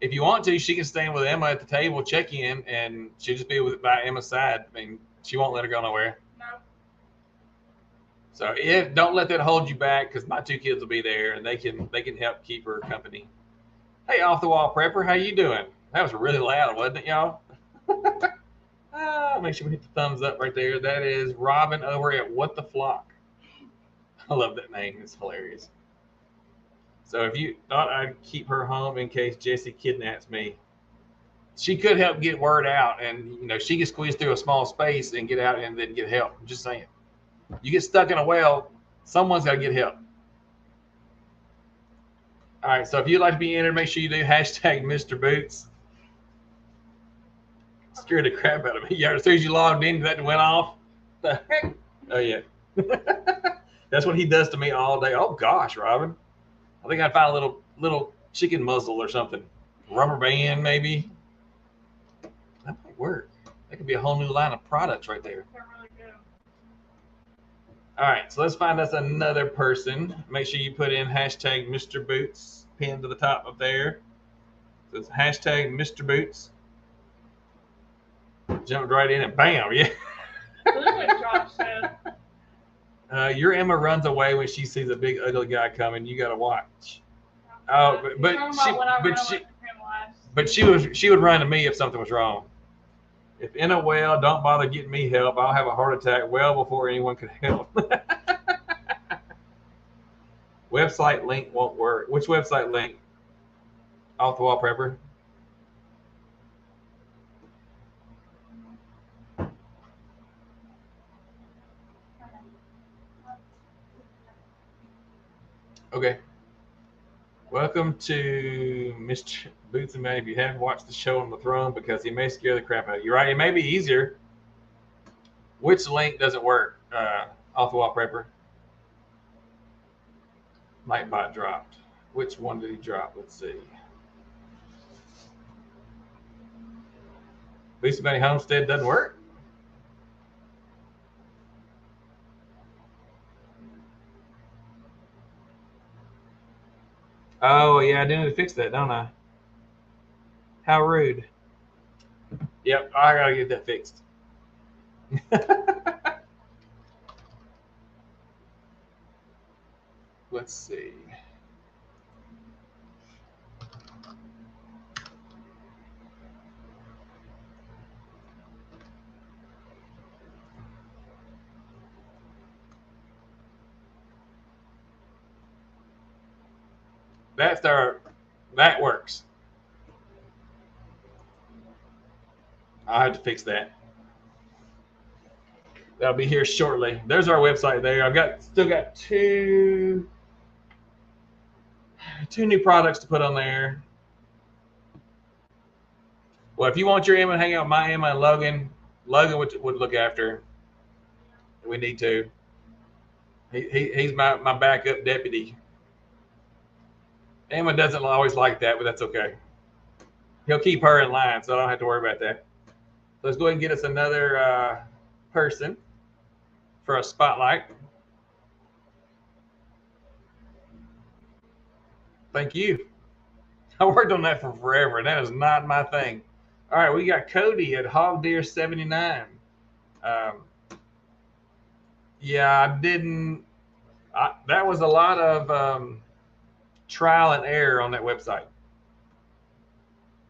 If you want to, she can stand with Emma at the table, check in, and she'll just be by Emma's side. I mean, she won't let her go nowhere. No. So don't let that hold you back, because my 2 kids will be there, and they can help keep her company. Hey, off the wall prepper, how you doing? That was really loud, wasn't it, y'all? Make sure we hit the thumbs up right there. That is Robin over at What the Flock. I love that name. It's hilarious. So if you thought I'd keep her home in case Jesse kidnaps me, she could help get word out, and she can squeeze through a small space and get out and then get help. I'm just saying. You get stuck in a well, someone's got to get help. All right, so if you'd like to be entered, make sure you do hashtag Mr. Boots. Scared the crap out of me. Yeah, as soon as you logged in, that went off. The heck? Oh, yeah. That's what he does to me all day. Oh, gosh, Robin. I think I'd find a little chicken muzzle or something. Rubber band, maybe. That might work. That could be a whole new line of products right there. They're really good. All right, so let's find us another person. Make sure you put in hashtag Mr. Boots pinned to the top up there. So it's hashtag Mr. Boots. Jumped right in and bam, yeah. Look what Josh said. Your Emma runs away when she sees a big ugly guy coming. You got to watch. Oh, but she would run to me if something was wrong. If in a well, don't bother getting me help. I'll have a heart attack well before anyone could help. Website link won't work. Which website link? Off the wall prepper. Okay. Welcome to Mr. Boots and Man. If you haven't watched the show on the throne, because he may scare the crap out of you. You're right. It may be easier. Which link doesn't work? Off the wall prepper. Nightbot dropped. Which one did he drop? Let's see. Boots and Manny Homestead doesn't work. Oh, yeah, I do need to fix that, don't I? How rude. Yep, I gotta get that fixed. Let's see. That works. I'll have to fix that. That'll be here shortly. There's our website there. Still got two new products to put on there. Well, if you want your Emma to hang out with my Emma and Logan would look after. We need to. He's my backup deputy. Emma doesn't always like that, but that's okay. He'll keep her in line, so I don't have to worry about that. So let's go ahead and get us another person for a spotlight. Thank you. I worked on that for forever, and that is not my thing. All right, we got Cody at Hog Deer 79. Yeah, I didn't. That was a lot of trial and error on that website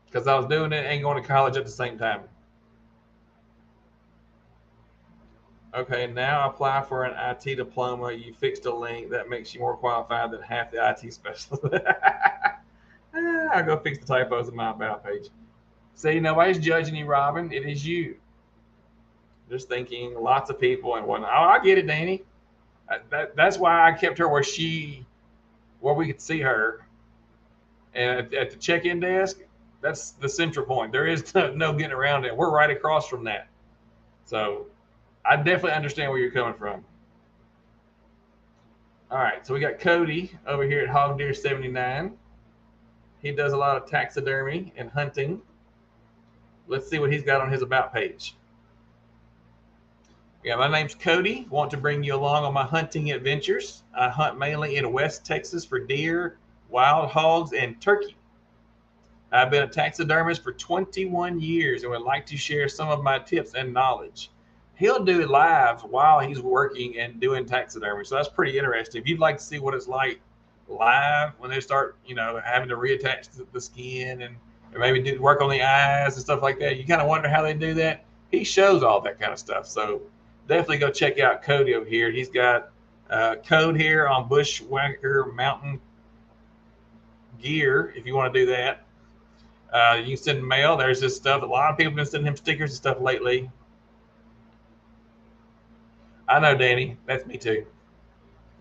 because I was doing it and going to college at the same time. Okay, now apply for an IT diploma. You fixed a link that makes you more qualified than half the IT specialists. I'll go fix the typos in my about page. See, nobody's judging you, Robin. It is you. Just thinking lots of people and whatnot. Oh, I get it, Danny. That's why I kept her where we could see her. And at the check-in desk, that's the central point. There is no getting around it. We're right across from that. So I definitely understand where you're coming from. All right, so we got Cody over here at Hog Deer 79. He does a lot of taxidermy and hunting. Let's see what he's got on his about page. Yeah, my name's Cody. Want to bring you along on my hunting adventures. I hunt mainly in West Texas for deer, wild hogs, and turkey. I've been a taxidermist for 21 years and would like to share some of my tips and knowledge. He'll do lives while he's working and doing taxidermy, so that's pretty interesting. If you'd like to see what it's like live when they start, having to reattach the skin and maybe do work on the eyes and stuff like that, you kind of wonder how they do that. He shows all that kind of stuff, so definitely go check out Cody over here. He's got code here on Bushwhacker Mountain Gear if you want to do that. You can send mail. There's this stuff. A lot of people have been sending him stickers and stuff lately. I know, Danny. That's me too.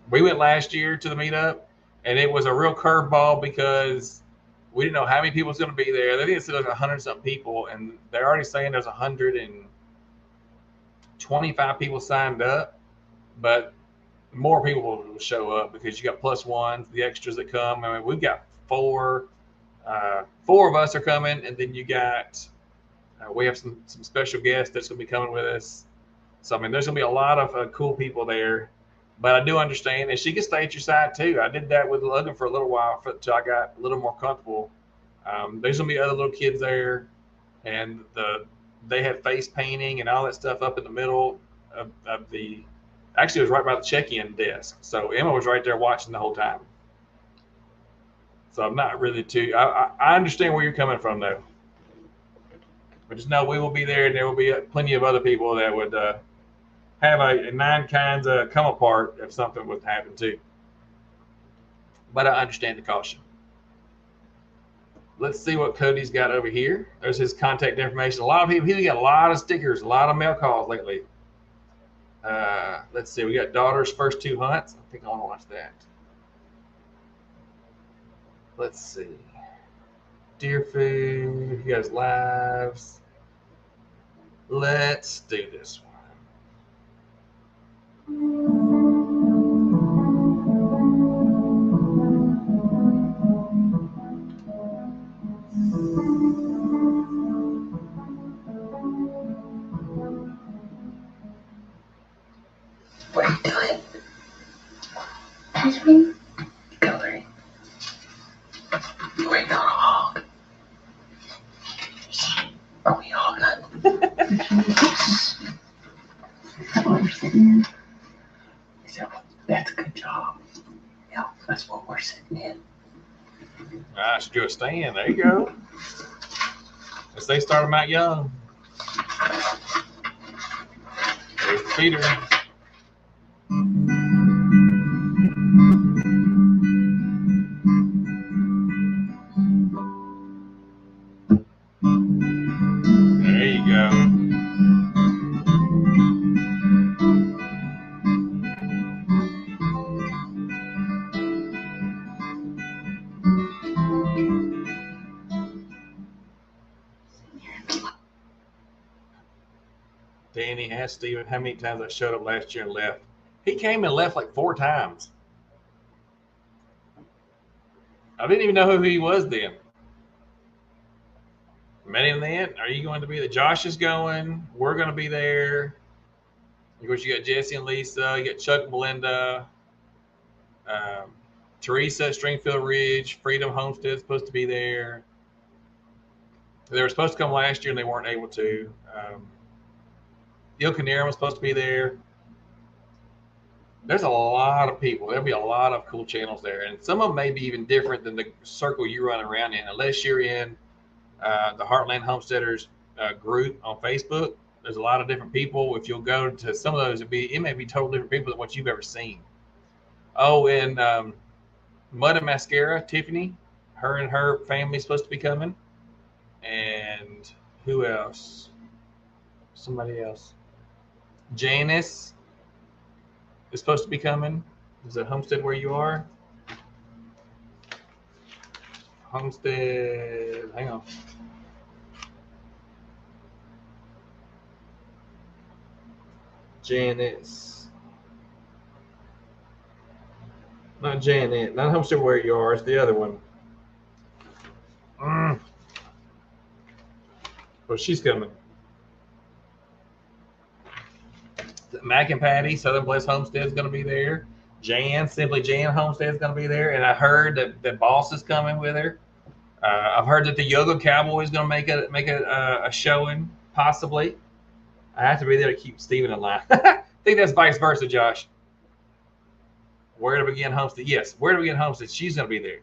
We went last year to the meetup, and it was a real curveball because we didn't know how many people was going to be there. They didn't say there's 100-something people, and they're already saying there's 125 people signed up, but more people will show up because you got plus ones, the extras that come. I mean, we've got four of us are coming, and then you got we have some special guests that's going to be coming with us. So I mean, there's going to be a lot of cool people there. But I do understand, and she can stay at your side too. I did that with Logan for a little while until I got a little more comfortable. There's going to be other little kids there, and they had face painting and all that stuff up in the middle of the. Actually, it was right by the check-in desk. So Emma was right there watching the whole time. So I'm not really too. I understand where you're coming from though. But just know we will be there, and there will be plenty of other people that would have a nine kinds of come apart if something would happen too. But I understand the caution. Let's see what Cody's got over here. There's his contact information. A lot of people, he's got a lot of stickers, a lot of mail calls lately. Let's see, we got daughter's first 2 hunts. I think I want to watch that. Let's see. Deer food, he got his lives. Let's do this one. What are you doing? Teespring? Coloring. job. Yeah, that's what we're sitting in. I should do a stand. There you go. As they start them out young. There's the feeder. There you go. Danny asked Steven how many times I showed up last year and left. He came and left like 4 times. I didn't even know who he was then. Met him then. Are you going to be there? Josh is going. We're going to be there. Of course, you got Jesse and Lisa. You got Chuck and Belinda. Teresa at Stringfield Ridge. Freedom Homestead is supposed to be there. They were supposed to come last year and they weren't able to. Il Canera was supposed to be there. There's a lot of people. There'll be a lot of cool channels there. And some of them may be even different than the circle you run around in. Unless you're in the Heartland Homesteaders group on Facebook, there's a lot of different people. If you'll go to some of those, it may be totally different people than what you've ever seen. Oh, and Mud and Mascara, Tiffany, her and her family's supposed to be coming. And who else? Somebody else. Janice is supposed to be coming. Is it Homestead where you are? Homestead, hang on. Janice. Not Janet, not Homestead where you are, it's the other one. Well, she's coming. Mac and Patty, Southern Bliss Homestead is going to be there. Jan, Simply Jan Homestead is going to be there. And I heard that Boss is coming with her. I've heard that the Yoga Cowboy is going to make a showing, possibly. I have to be there to keep Steven in line. I think that's vice versa, Josh. Where to Begin Homestead? Yes, Where to Begin Homestead. She's going to be there.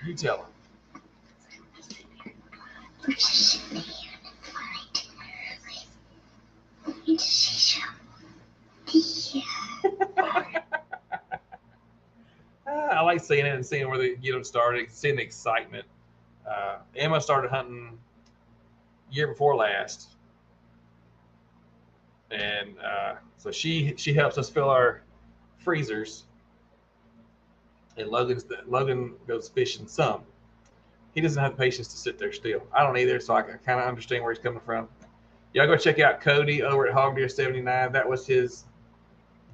You tell him. I like seeing it and seeing where they get them started, seeing the excitement. Emma started hunting year before last, and so she helps us fill our freezers. And Logan goes fishing some. He doesn't have the patience to sit there still. I don't either, so I kind of understand where he's coming from. Y'all go check out Cody over at Hog Deer 79. That was his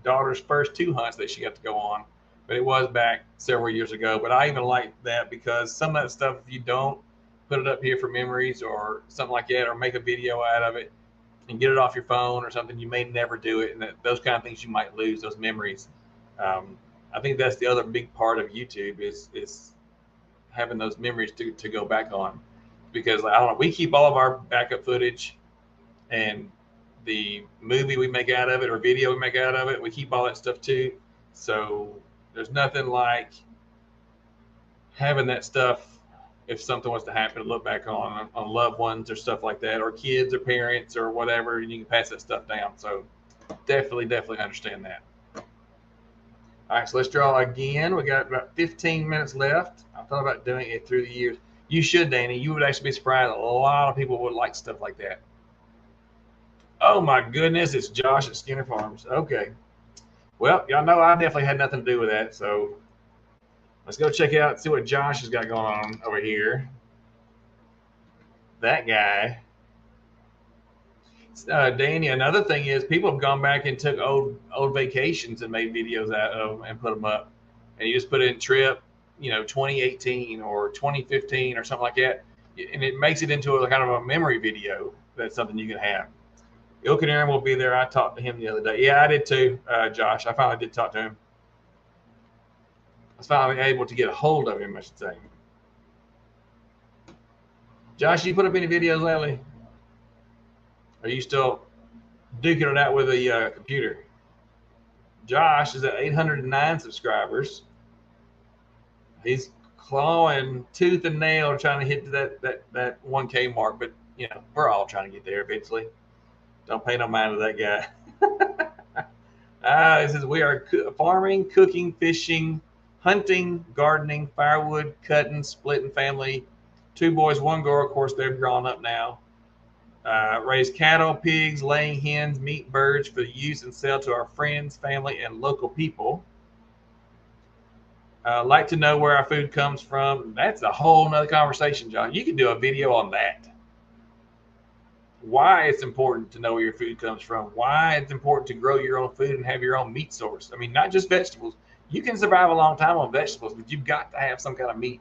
daughter's first 2 hunts that she got to go on, but it was back several years ago. But I even like that because some of that stuff, if you don't put it up here for memories or something like that, or make a video out of it and get it off your phone or something, you may never do it. And those kind of things you might lose, those memories. I think that's the other big part of YouTube is having those memories to go back on, because I don't know, we keep all of our backup footage and the movie we make out of it or video we make out of it, we keep all that stuff too. So there's nothing like having that stuff if something was to happen to look back on loved ones or stuff like that, or kids or parents or whatever, and you can pass that stuff down. So definitely understand that. All right, so let's draw again. We got about 15 minutes left. I thought about doing it through the years. You should, Danny. You would actually be surprised. A lot of people would like stuff like that. Oh, my goodness. It's Josh at Skinner Farms. Okay. Well, y'all know I definitely had nothing to do with that. So let's go check out and see what Josh has got going on over here. That guy. Danny, another thing is people have gone back and took old vacations and made videos out of them and put them up. And you just put in trip, 2018 or 2015 or something like that. And it makes it into a kind of a memory video. That's something you can have. Il Canera will be there. I talked to him the other day. Yeah, I did too, Josh. I finally did talk to him. I was finally able to get a hold of him, I should say. Josh, you put up any videos lately? Are you still duking it out with a computer? Josh is at 809 subscribers. He's clawing tooth and nail trying to hit that 1K mark, but you know, we're all trying to get there eventually. Don't pay no mind to that guy. It says we are farming, cooking, fishing, hunting, gardening, firewood, cutting, splitting family. 2 boys, 1 girl. Of course, they've grown up now. Raise cattle, pigs, laying hens, meat birds for use and sell to our friends, family, and local people. Like to know where our food comes from. That's a whole nother conversation, John. You can do a video on that. Why it's important to know where your food comes from. Why it's important to grow your own food and have your own meat source. I mean, not just vegetables. You can survive a long time on vegetables, but you've got to have some kind of meat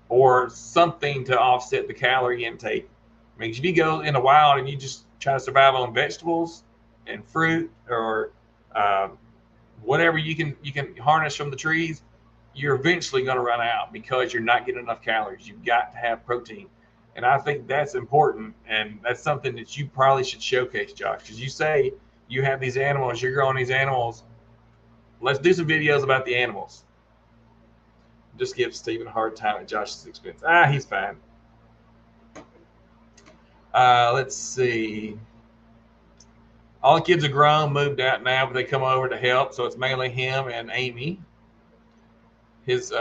or something to offset the calorie intake. I mean, if you go in the wild and you just try to survive on vegetables and fruit or whatever you can harness from the trees, you're eventually going to run out because you're not getting enough calories. You've got to have protein. And I think that's important. And that's something that you probably should showcase, Josh, because you say you have these animals, you're growing these animals. Let's do some videos about the animals. Just give Stephen a hard time at Josh's expense. He's fine. Let's see. All the kids are grown, moved out now, but they come over to help. So it's mainly him and Amy, his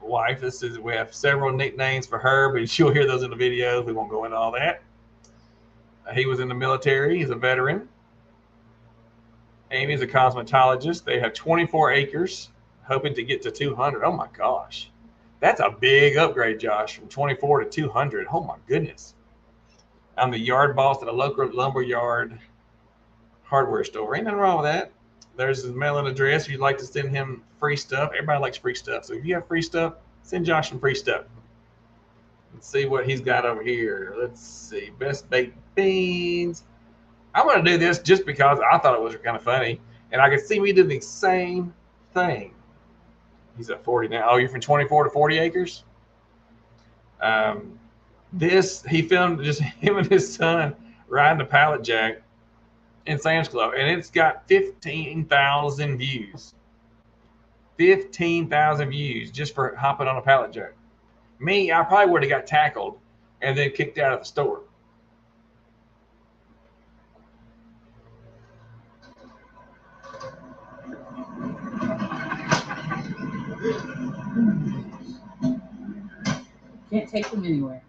wife. We have several nicknames for her, but you'll hear those in the videos. We won't go into all that. He was in the military. He's a veteran. Amy's a cosmetologist. They have 24 acres, hoping to get to 200. Oh my gosh. That's a big upgrade, Josh, from 24 to 200. Oh my goodness. I'm the yard boss at a local lumber yard hardware store. Ain't nothing wrong with that. There's his mailing address if you'd like to send him free stuff. Everybody likes free stuff. So if you have free stuff, send Josh some free stuff. Let's see what he's got over here. Let's see. Best baked beans. I'm going to do this just because I thought it was kind of funny. And I could see me doing the same thing. He's at 40 now. Oh, you're from 24 to 40 acres? He filmed just him and his son riding the pallet jack in Sam's Club, and it's got 15,000 views. 15,000 views just for hopping on a pallet jack. Me, I probably would have got tackled and then kicked out of the store. Can't take them anywhere.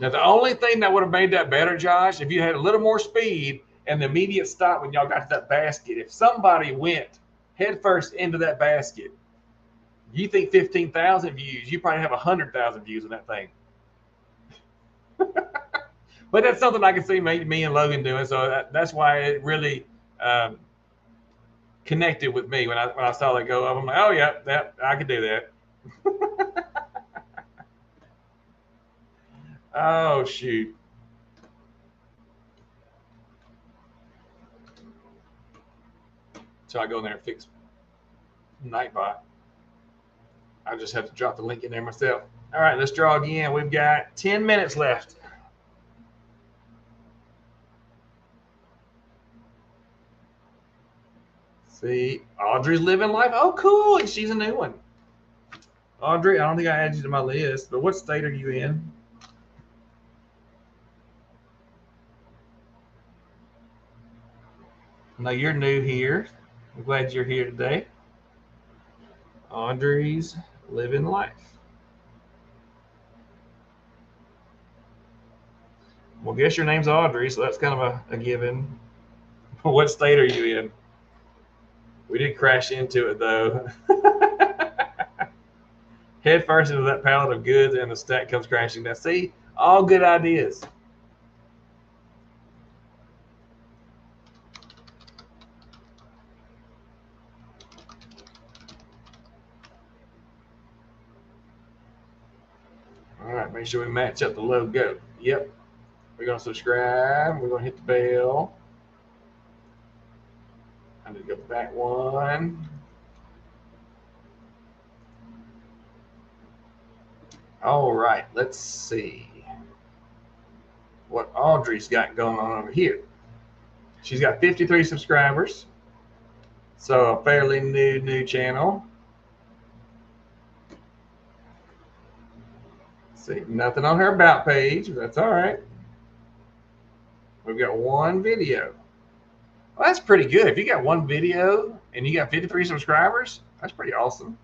Now, the only thing that would have made that better, Josh, if you had a little more speed and the immediate stop when y'all got to that basket, if somebody went headfirst into that basket, you think 15,000 views, you probably have 100,000 views on that thing. But that's something I can see me and Logan doing, so that's why it really connected with me when I saw that go up. I'm like, oh yeah, I could do that. Oh shoot. So I go in there and fix Nightbot. I just have to drop the link in there myself. All right, let's draw again. We've got 10 minutes left. See, Audrey's living life. Oh, cool. And she's a new one. Audrey, I don't think I added you to my list, but what state are you in? No, you're new here. I'm glad you're here today. Audrey's living life. Well, guess your name's Audrey, so that's kind of a given. What state are you in? We did crash into it, though. Head first into that pallet of goods, and the stack comes crashing down. See, all good ideas. All right, make sure we match up the logo. Yep. We're going to subscribe. We're going to hit the bell. I need to go back one. All right, let's see what Audrey's got going on over here. She's got 53 subscribers, so a fairly new channel. See, nothing on her about page, but that's all right. We've got one video. Well, that's pretty good. If you got one video and you got 53 subscribers, that's pretty awesome.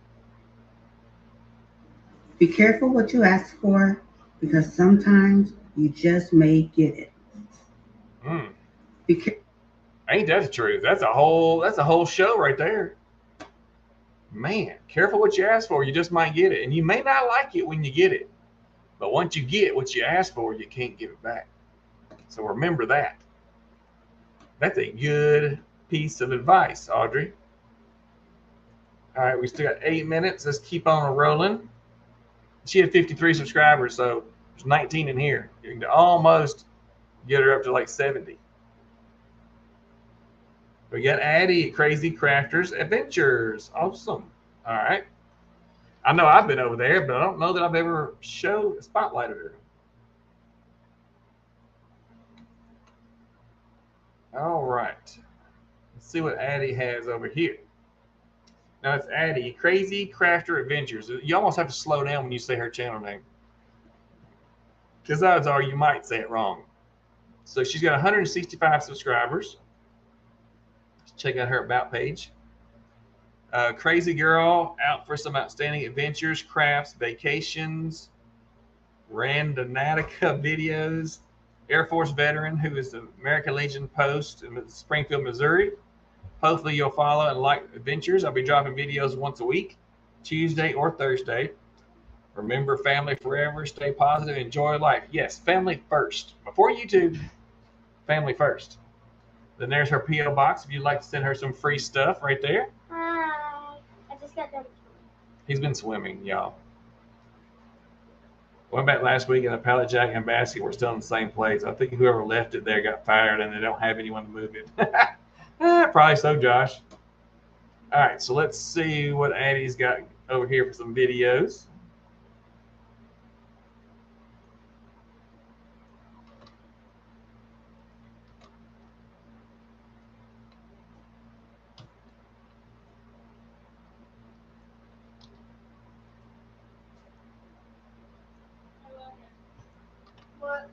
Be careful what you ask for, because sometimes you just may get it. Be careful. Ain't that the truth? That's a whole show right there. Man, careful what you ask for. You just might get it. And you may not like it when you get it. But once you get what you ask for, you can't give it back. So remember that. That's a good piece of advice, Audrey. All right, we still got 8 minutes. Let's keep on rolling. She had 53 subscribers, so there's 19 in here. You can almost get her up to like 70. We got Addie at Crazy Crafters Adventures. Awesome. All right. I know I've been over there, but I don't know that I've ever spotlighted her. All right. Let's see what Addie has over here. Now it's Addie, Crazy Crafter Adventures. You almost have to slow down when you say her channel name, because odds are you might say it wrong. So she's got 165 subscribers. Let's check out her about page. Crazy girl, out for some outstanding adventures, crafts, vacations, randonatica videos. Air Force veteran who is the American Legion post in Springfield, Missouri. Hopefully you'll follow and like adventures. I'll be dropping videos once a week, Tuesday or Thursday. Remember, family forever. Stay positive. Enjoy life. Yes, family first. Before YouTube, family first. Then there's her P.O. box if you'd like to send her some free stuff right there. Hi. I just got done swimming. He's been swimming, y'all. Went back last week and the pallet jack and basket were still in the same place. I think whoever left it there got fired and they don't have anyone to move it. Probably so, Josh. All right, so let's see what Addie's got over here for some videos. What?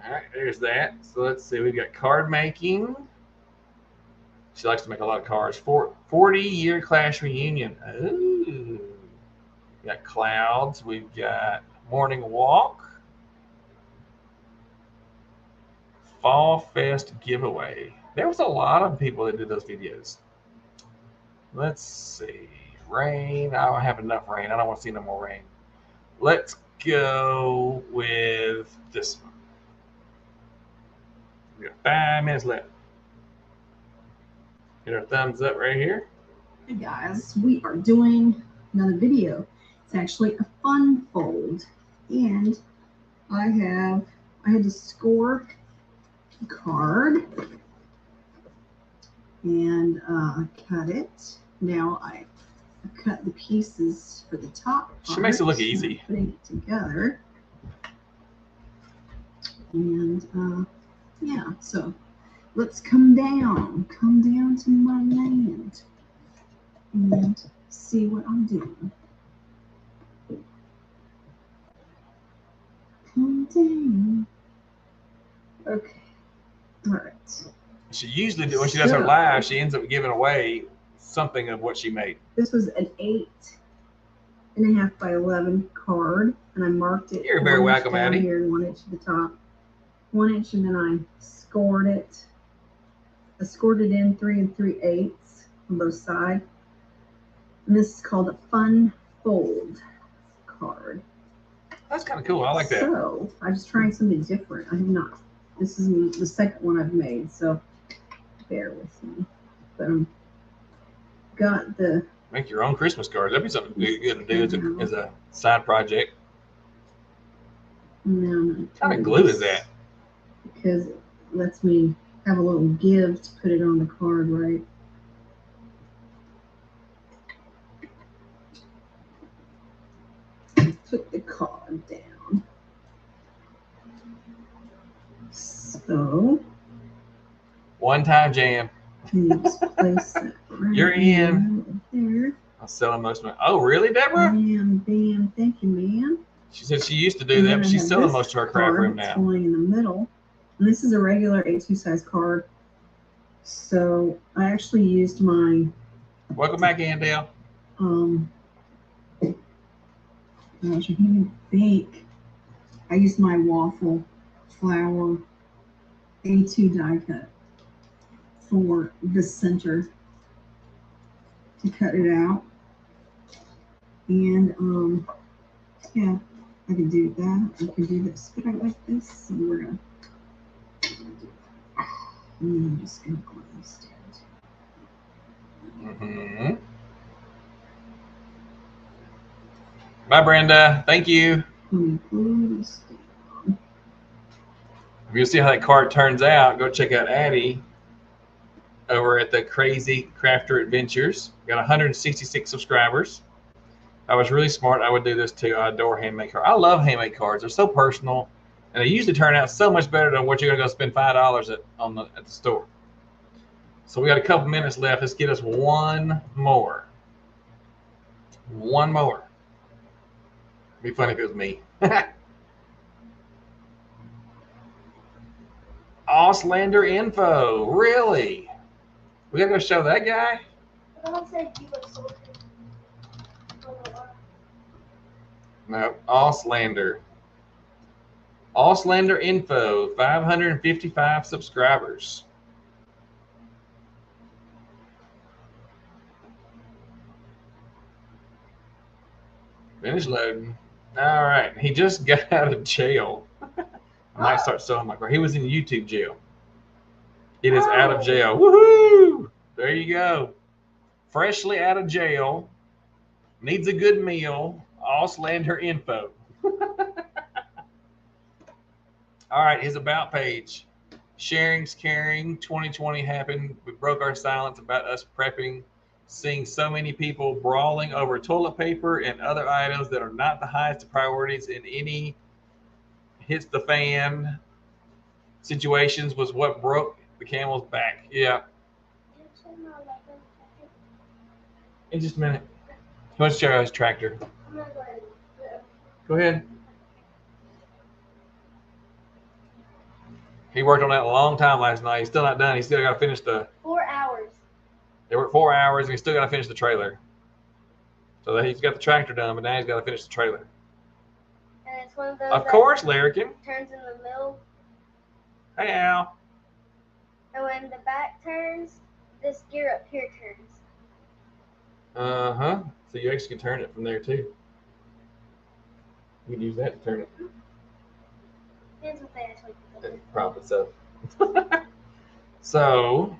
All right, there's that. So let's see. We've got card making. She likes to make a lot of cards. 40-year class reunion. Ooh. We got clouds. We've got morning walk. Fall Fest giveaway. There was a lot of people that did those videos. Let's see. Rain. I don't have enough rain. I don't want to see no more rain. Let's go with this one. We got 5 minutes left. Get our thumbs up right here. Hey guys, we are doing another video. It's actually a fun fold, and I had to score a card and cut it. Now I cut the pieces for the top. She makes it look easy. Putting it together, and yeah. So let's come down to my land and see what I'm doing. Come down. Okay. All right. She usually, when she does her live, she ends up giving away something of what she made. This was an 8.5 by 11 card, and I marked it. You're very welcome, Addie. Here and 1 inch at the top, 1 inch, and then I scored it. I scored it in 3 3/8 on both sides. And this is called a fun fold card. That's kind of cool. I like that. So I'm just trying something different. I have not. This is the second one I've made, so bear with me. But got the. Make your own Christmas cards. That'd be something good to do as a side project. What kind of glue is that? Because it lets me have a little give to put it on the card, right? put the card down. So One time jam. you just place that right You're in. there. I'm selling most of my. Oh, really, Deborah? Bam, bam. Thank you, ma'am. She said she used to do And that, then but I she's have selling this most of her craft card room that's now. going in the middle. And this is a regular A2 size card. So I actually used my Welcome back, Andale. gosh, I can't even think. I used my waffle flour A2 die cut for the center to cut it out. And yeah, I can do that. I can do this, but I like this, so we're gonna. I'm just gonna glaze it. Mm-hmm. Bye, Brenda. Thank you. Let me glue this down. If you see how that card turns out, go check out Addie over at the Crazy Crafter Adventures. Got 166 subscribers. I was really smart. I would do this too. I adore handmade cards. I love handmade cards. They're so personal, and they usually turn out so much better than what you're gonna go spend $5 at the store. So we got a couple minutes left. Let's get us one more. One more. It'd be funny if it was me. Auslander info. Really? We gotta go show that guy? Someone said you were sorted. No, Auslander. Auslander info. 555 subscribers. Finish loading. All right. He just got out of jail. I might start selling my car. He was in YouTube jail. It is out of jail. Woohoo! There you go. Freshly out of jail. Needs a good meal. Auslander info. All right, his about page. Sharing's caring. 2020 happened. We broke our silence about us prepping. Seeing so many people brawling over toilet paper and other items that are not the highest of priorities in any hits the fan situations was what broke the camel's back. Yeah. In just a minute. He wants to show his tractor. Go ahead. He worked on that a long time last night. He's still not done. He's still got to finish the. 4 hours. They worked 4 hours, and he's still got to finish the trailer. So that he's got the tractor done, but now he's got to finish the trailer. And it's one of those Of that course, Larrikin. turns in the middle. Hey, Al. And when the back turns, this gear up here turns. Uh-huh. So you actually can turn it from there, too. You can use that to turn it. Depends what they actually do. Probably so. So,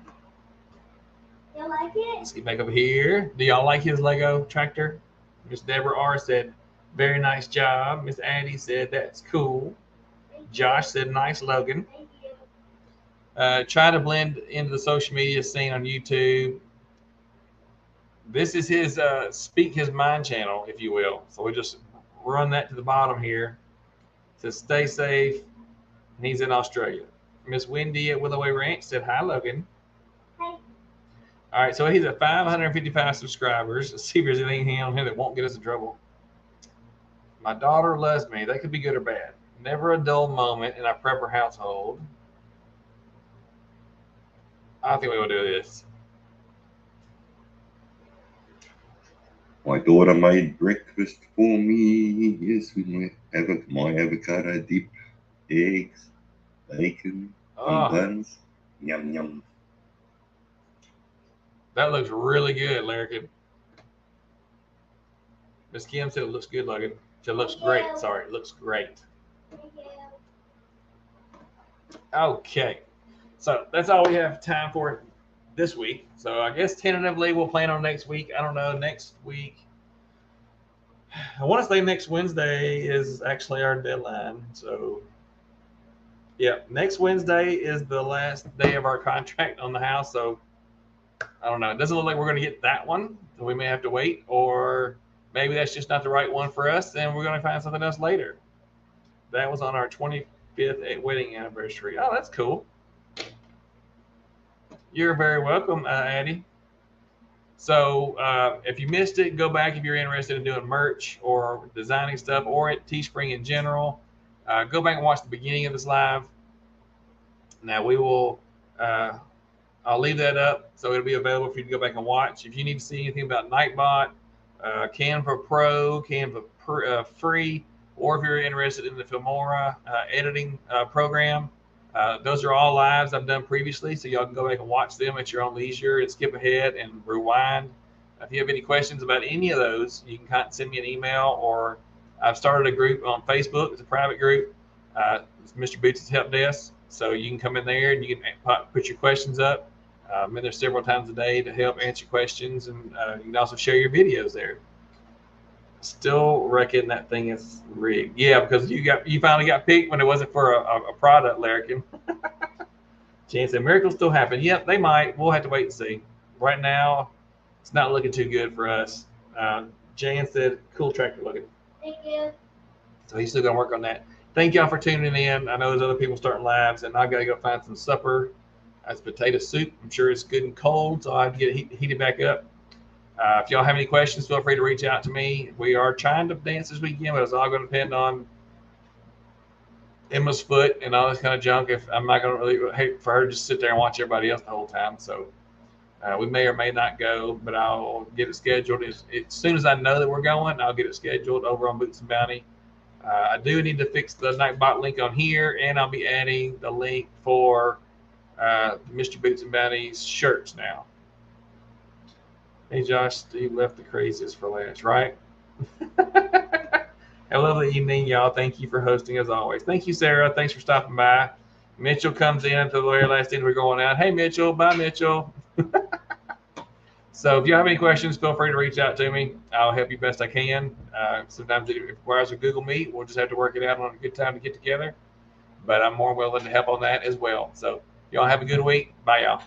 You like it? let's get back over here. Do y'all like his Lego tractor? Miss Deborah R. said, very nice job. Miss Addie said, that's cool. Josh said, nice, Logan. Thank you. Try to blend into the social media scene on YouTube. This is his Speak His Mind channel, if you will. So we just run that to the bottom here. It says, stay safe. And he's in Australia. Miss Wendy at Willowway Ranch said, hi, Logan. Hey. All right, so he's at 555 subscribers. Let's see if there's anything on here that won't get us in trouble. My daughter loves me. That could be good or bad. Never a dull moment in our prepper household. I think we will do this. My daughter made breakfast for me. Yes, with my avocado dip, eggs, bacon, and buns. Yum, yum. That looks really good, Larrikin. Miss Kim said it looks good, Logan. She said it looks great. Sorry, it looks great. Thank you. Okay. So that's all we have time for this week. So I guess tentatively we'll plan on next week. I don't know. Next week. I want to say next Wednesday is actually our deadline. So yeah, next Wednesday is the last day of our contract on the house. So I don't know. It doesn't look like we're going to get that one. So we may have to wait, or maybe that's just not the right one for us, and we're going to find something else later. That was on our 25th wedding anniversary. Oh, that's cool. You're very welcome, Addie. So if you missed it, go back if you're interested in doing merch or designing stuff or at Teespring in general. Go back and watch the beginning of this live. Now we will, I'll leave that up so it'll be available for you to go back and watch. If you need to see anything about Nightbot, Canva Pro, Canva Free, or if you're interested in the Filmora editing program, those are all lives I've done previously, so y'all can go back and watch them at your own leisure and skip ahead and rewind. If you have any questions about any of those, you can send me an email, or I've started a group on Facebook. It's a private group. It's Mr. Boots' Help Desk, so you can come in there and you can put your questions up. I'm in there several times a day to help answer questions, and you can also share your videos there. Still reckon that thing is rigged. Yeah, because you finally got picked when it wasn't for a product, Larrikin. Jan said miracles still happen. Yep, they might. We'll have to wait and see. Right now, it's not looking too good for us. Jan said, cool tractor looking. Thank you. So he's still gonna work on that. Thank y'all for tuning in. I know there's other people starting lives, and I've got to go find some supper. That's potato soup. I'm sure it's good and cold, so I have to get it heated back up. If y'all have any questions, feel free to reach out to me. We are trying to dance this weekend, but it's all going to depend on Emma's foot and all this kind of junk. If I'm not going to really hate for her to just sit there and watch everybody else the whole time. So we may or may not go, but I'll get it scheduled. As soon as I know that we're going, I'll get it scheduled over on Boots and Bounty. I do need to fix the Nightbot link on here, and I'll be adding the link for Mr. Boots and Bounty's shirts now. Hey, Josh, Steve left the craziest for last, right? Have a lovely evening, y'all. Thank you for hosting, as always. Thank you, Sarah. Thanks for stopping by. Mitchell comes in at the very last end. We're going out. Hey, Mitchell. Bye, Mitchell. So if you have any questions, feel free to reach out to me. I'll help you best I can. Sometimes it requires a Google Meet. We'll just have to work it out on a good time to get together. But I'm more willing to help on that as well. So y'all have a good week. Bye, y'all.